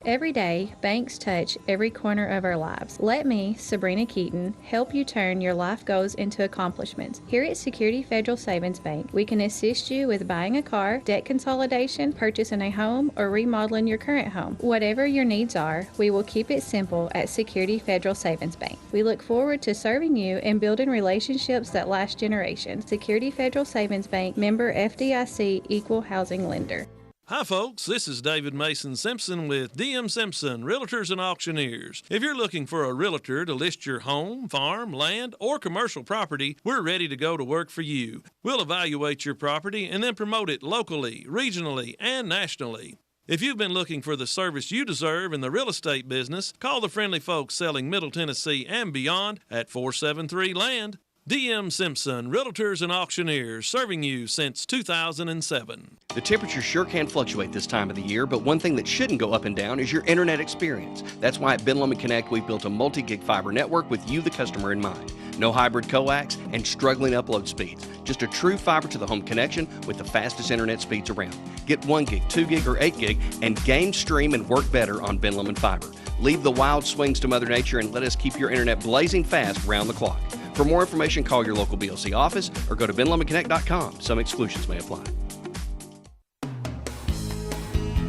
Every day, banks touch every corner of our lives. Let me, Sabrina Keaton, help you turn your life goals into accomplishments. Here at Security Federal Savings Bank, we can assist you with buying a car, debt consolidation, purchasing a home, or remodeling your current home. Whatever your needs are, we will keep it simple at Security Federal Savings Bank. We look forward to serving you and building relationships that last generations. Security Federal Savings Bank, member FDIC, equal housing lender. Hi folks, this is David Mason Simpson with DM Simpson Realtors and Auctioneers. If you're looking for a realtor to list your home, farm, land, or commercial property, we're ready to go to work for you. We'll evaluate your property and then promote it locally, regionally, and nationally. If you've been looking for the service you deserve in the real estate business, call the friendly folks selling Middle Tennessee and beyond at 473-LAND. DM Simpson, Realtors and Auctioneers, serving you since 2007. The temperature sure can fluctuate this time of the year, but one thing that shouldn't go up and down is your internet experience. That's why at Ben Lomond Connect, we've built a multi-gig fiber network with you, the customer, in mind. No hybrid coax and struggling upload speeds. Just a true fiber to the home connection with the fastest internet speeds around. Get 1 gig, 2 gig, or 8 gig and game, stream, and work better on Ben Lomond Fiber. Leave the wild swings to Mother Nature and let us keep your internet blazing fast round the clock. For more information, call your local BLC office or go to benlomondconnect.com. Some exclusions may apply.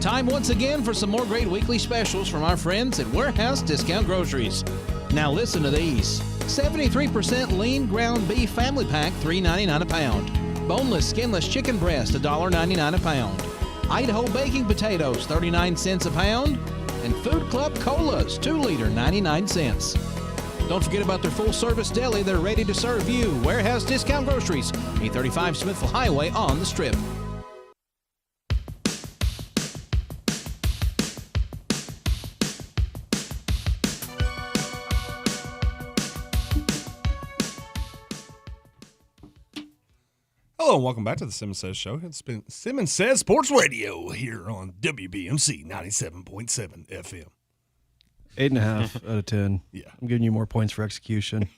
Time once again for some more great weekly specials from our friends at Warehouse Discount Groceries. Now listen to these. 73% lean ground beef family pack, $3.99 a pound. Boneless, skinless chicken breast, $1.99 a pound. Idaho baking potatoes, 39 cents a pound. And Food Club Colas, 2 liter, 99 cents. Don't forget about their full-service deli. They're ready to serve you. Warehouse Discount Groceries, 835 Smithville Highway on the Strip. Hello and welcome back to the Simmons Says Show. It's been Simmons Says Sports Radio here on WBMC 97.7 FM. 8.5 out of 10. Yeah. I'm giving you more points for execution.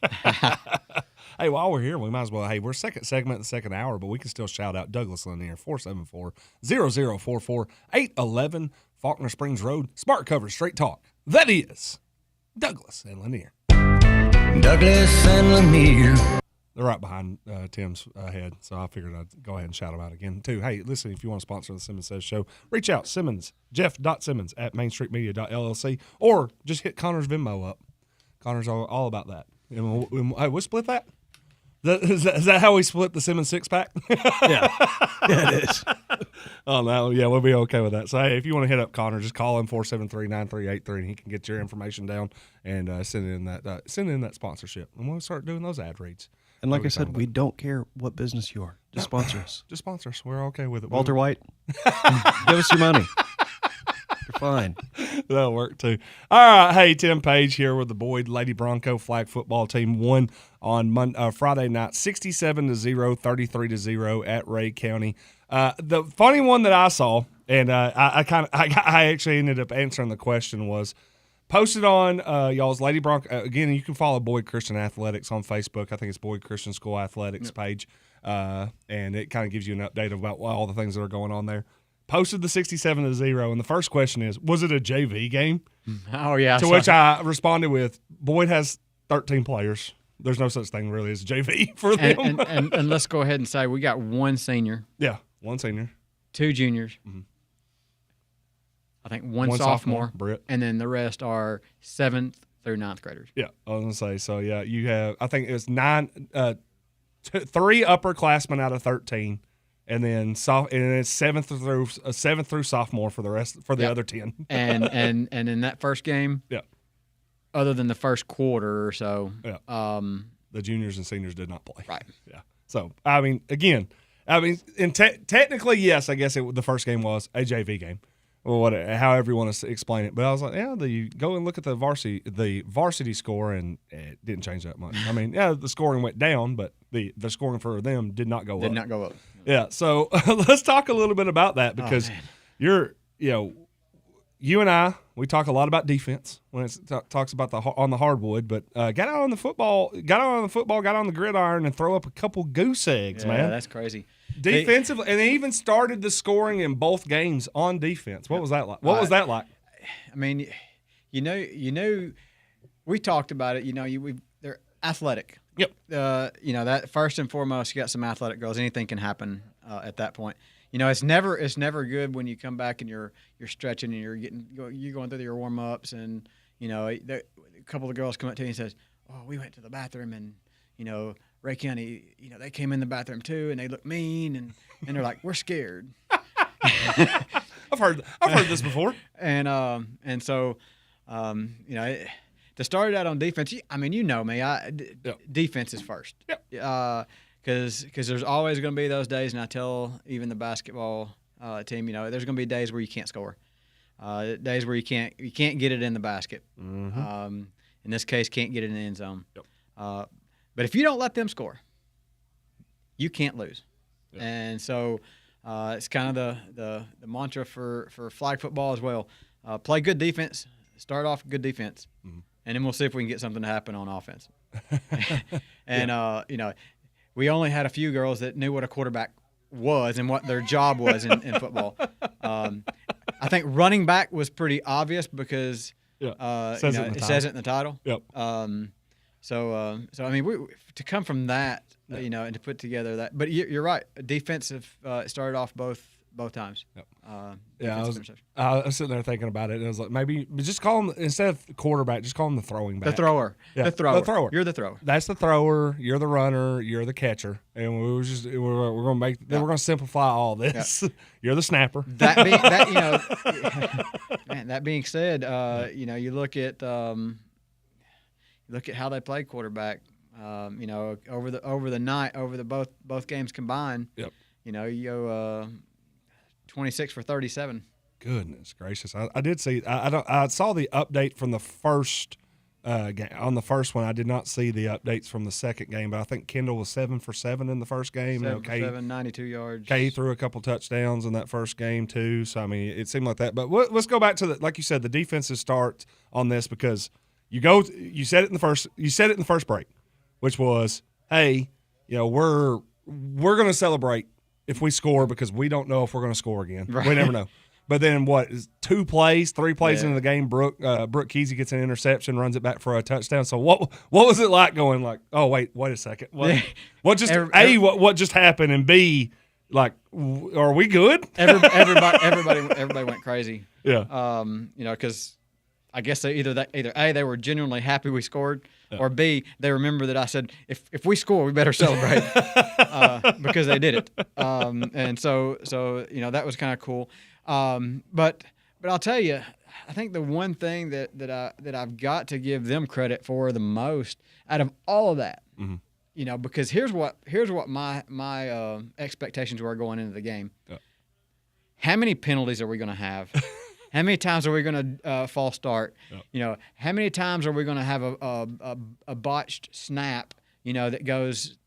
Hey, while we're here, we might as well. Hey, we're second segment, the second hour, but we can still shout out Douglas Lanier, 474-0044, 811 Faulkner Springs Road, Smart Cover, Straight Talk. That is Douglas and Lanier. Douglas and Lanier. They're right behind Tim's head, so I figured I'd go ahead and shout them out again, too. Hey, listen, if you want to sponsor the Simmons Says Show, reach out, Jeff.Simmons at mainstreetmedia.llc, or just hit Connor's Venmo up. Connor's all about that. And we'll split that? Is that how we split the Simmons six-pack? Yeah, it is. Oh, no, yeah, we'll be okay with that. So, hey, if you want to hit up Connor, just call him 473-9383, and he can get your information down and send in that sponsorship. And we'll start doing those ad reads. And like I said, we don't care what business you are. Just sponsor us. Just sponsor us. We're okay with it. Walter White, give us your money. You're fine. That'll work, too. All right. Hey, Tim Page here with the Boyd Lady Bronco flag football team. Won on Friday night, 67-0, 33-0 at Ray County. The funny one that I saw, and I actually ended up answering the question, was posted on y'all's Lady Bronco. Again, you can follow Boyd Christian Athletics on Facebook. I think it's Boyd Christian School Athletics page. And it kind of gives you an update about all the things that are going on there. Posted the 67-0, and the first question is, was it a JV game? Oh, yeah. To which I responded with, Boyd has 13 players. There's no such thing really as JV for them. And let's go ahead and say we got one senior. Yeah, one senior. 2 juniors. Mm-hmm. I think one sophomore, Britt. And then the rest are 7th through 9th graders. Yeah, I was going to say. So, yeah, you have, I think it's 3 upperclassmen out of 13, and then it's 7th through sophomore for the other 10. and in that first game, other than the first quarter or so, the juniors and seniors did not play. Right. Yeah. So, I mean, technically, yes, I guess the first game was a JV game. Or however you want to explain it. But I was like, you go and look at the varsity score, and it didn't change that much. I mean, the scoring went down, but the scoring for them did not go up. Did not go up. Yeah, so let's talk a little bit about that, because you and I, we talk a lot about defense when it talks about on the hardwood, but got out on the gridiron and throw up a couple goose eggs, man. Yeah, that's crazy. Defensively, and they even started the scoring in both games on defense. What was that like? What was that like? I mean, we talked about it. They're athletic. Yep. That first and foremost, you got some athletic girls. Anything can happen at that point. It's never good when you come back and you're stretching and you're going through your warm ups, and a couple of girls come up to you and says, "Oh, we went to the bathroom and Ray County, they came in the bathroom too, and they look mean, and they're like, we're scared." I've heard this before. And so, to start it out on defense, I mean, me, defense is first. Yep. Because there's always going to be those days, and I tell even the basketball team, there's going to be days where you can't score, days where you can't get it in the basket. Mm-hmm. In this case, can't get it in the end zone. Yep. But if you don't let them score, you can't lose. Yeah. And so it's kind of the mantra for flag football as well. Play good defense, start off good defense, and then we'll see if we can get something to happen on offense. And, we only had a few girls that knew what a quarterback was and what their job was in football. I think running back was pretty obvious because it says it in the title. Yep. So I mean, to come from that, and to put together that. But you're right. Defensive started off both times. Yep. I was sitting there thinking about it, and I was like, maybe just call him, instead of quarterback, just call him the throwing back. The thrower. Yeah. The thrower. The thrower. You're the thrower. That's the thrower. You're the runner. You're the catcher. And we're going to make. Then we're going to simplify all this. You're the snapper. That being said, you look at how they play quarterback. Over the night, both games combined. Yep. You go 26 for 37. Goodness gracious! I did see. I saw the update from the first game. On the first one, I did not see the updates from the second game. But I think Kendall was 7 for 7 in the first game. 7 for 7, 92 yards. Kay threw a couple touchdowns in that first game too. So I mean, it seemed like that. But let's go back to like you said, the defensive start on this, because you said it in the first break, which was, hey, we're going to celebrate if we score because we don't know if we're going to score again. Right. We never know. But then 3 plays into the game, Brooke Kesey gets an interception, runs it back for a touchdown. So what was it like going like, oh wait a second, what just happened, and B, like, are we good? Everybody went crazy. Yeah. Because I guess either A, they were genuinely happy we scored, or B, they remember that I said, if we score, we better celebrate, because they did it. And so that was kind of cool. But I'll tell you, I think the one thing that I've got to give them credit for the most out of all of that, because here's what my expectations were going into the game. Yeah. How many penalties are we going to have? How many times are we going to false start? Yep. How many times are we going to have a botched snap, that goes,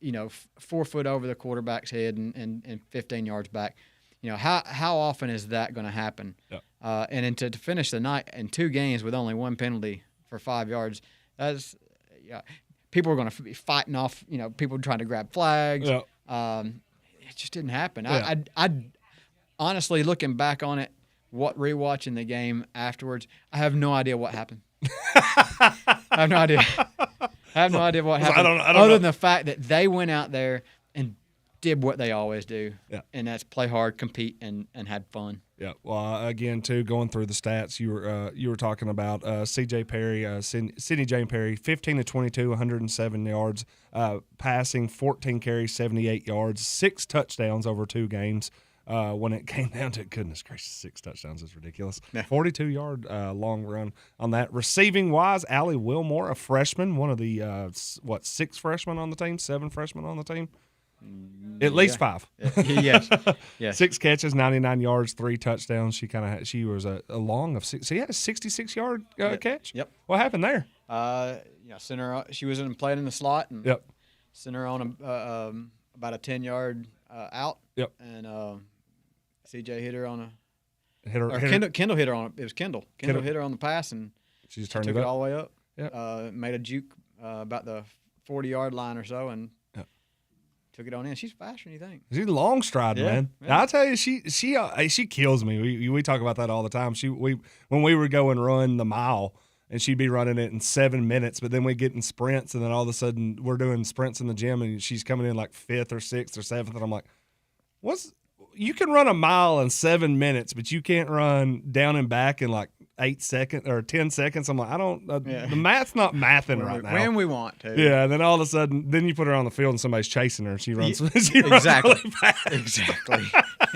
4 foot over the quarterback's head and 15 yards back? How often is that going to happen? Yep. And then to finish the night in 2 games with only 1 penalty for 5 yards, that's people are going to be fighting off, people trying to grab flags. Yep. It just didn't happen. Yeah. I honestly, looking back on it, rewatching the game afterwards, I have no idea what happened. I have no idea. What happened. I don't other know. than the fact that they went out there and did what they always do, and that's play hard, compete, and had fun. Yeah. Well, again, too, going through the stats, you were talking about C.J. Perry, Sydney Jane Perry, 15 to 22, 107 yards, passing, 14 carries, 78 yards, 6 touchdowns over 2 games. When it came down to it, goodness gracious, 6 touchdowns is ridiculous. 42-yard long run on that. Receiving wise, Allie Wilmore, a freshman, one of the 6 freshmen on the team, 7 freshmen on the team. At least 5. Yes. 6 catches, 99 yards, 3 touchdowns. She was a long of 6. She had a 66-yard catch. Yep. What happened there? Sent her. She was playing in the slot, and yep. Sent her on about a 10-yard out. Yep. And CJ hit her on Kendall hit her on it. It was Kendall. Kendall hit her on the pass, and she just took it it all the way up. Yep. Made a juke about the 40-yard line or so, and took it on in. She's faster than you think. She's long stride, man. Yeah. I'll tell you, she kills me. We talk about that all the time. When we would go and run the mile, and she'd be running it in 7 minutes, but then we get in sprints, and then all of a sudden we're doing sprints in the gym, and she's coming in like 5th or 6th or 7th, and I'm like, you can run a mile in 7 minutes, but you can't run down and back in like 8 seconds or 10 seconds. I'm like, the math's not mathing right now. When we want to. Yeah, and then all of a sudden, then you put her on the field and somebody's chasing her, and she runs. Exactly. Really fast.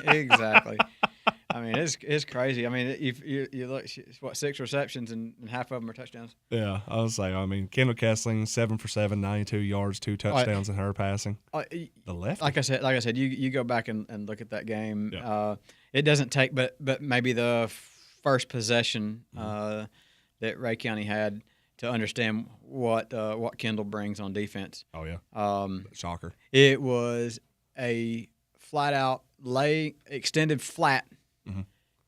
Exactly. I mean, it's crazy. I mean, if you look, 6 receptions and half of them are touchdowns. Yeah, I was saying. I mean, Kendall Kessling 7 for 7, 92 yards, 2 touchdowns in her passing. The left. Like I said, you go back and look at that game. Yeah. It doesn't take, but maybe the first possession that Ray County had, to understand what Kendall brings on defense. Oh yeah, shocker. It was a flat out extended flat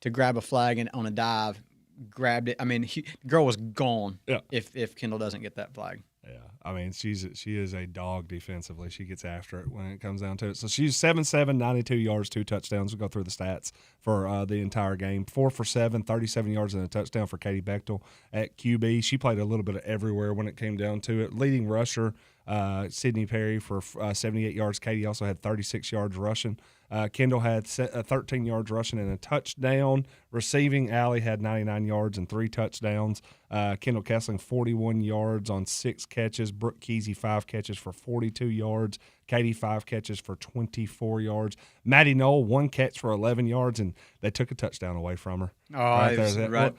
to grab a flag and on a dive, grabbed it. I mean, the girl was gone. Yeah. If Kendall doesn't get that flag. Yeah, I mean, she is a dog defensively. She gets after it when it comes down to it. So she's 7-7, 92 yards, 2 touchdowns. We'll go through the stats for the entire game. 4 for 7, 37 yards and a touchdown for Katie Bechtel at QB. She played a little bit of everywhere when it came down to it. Leading rusher, Sydney Perry for 78 yards. Katie also had 36 yards rushing. Kendall had 13 yards rushing and a touchdown. Receiving, Allie had 99 yards and 3 touchdowns. Kendall Kessling, 41 yards on 6 catches. Brooke Kesey, 5 catches for 42 yards. Katie, 5 catches for 24 yards. Maddie Knoll, 1 catch for 11 yards, and they took a touchdown away from her. Oh, right there.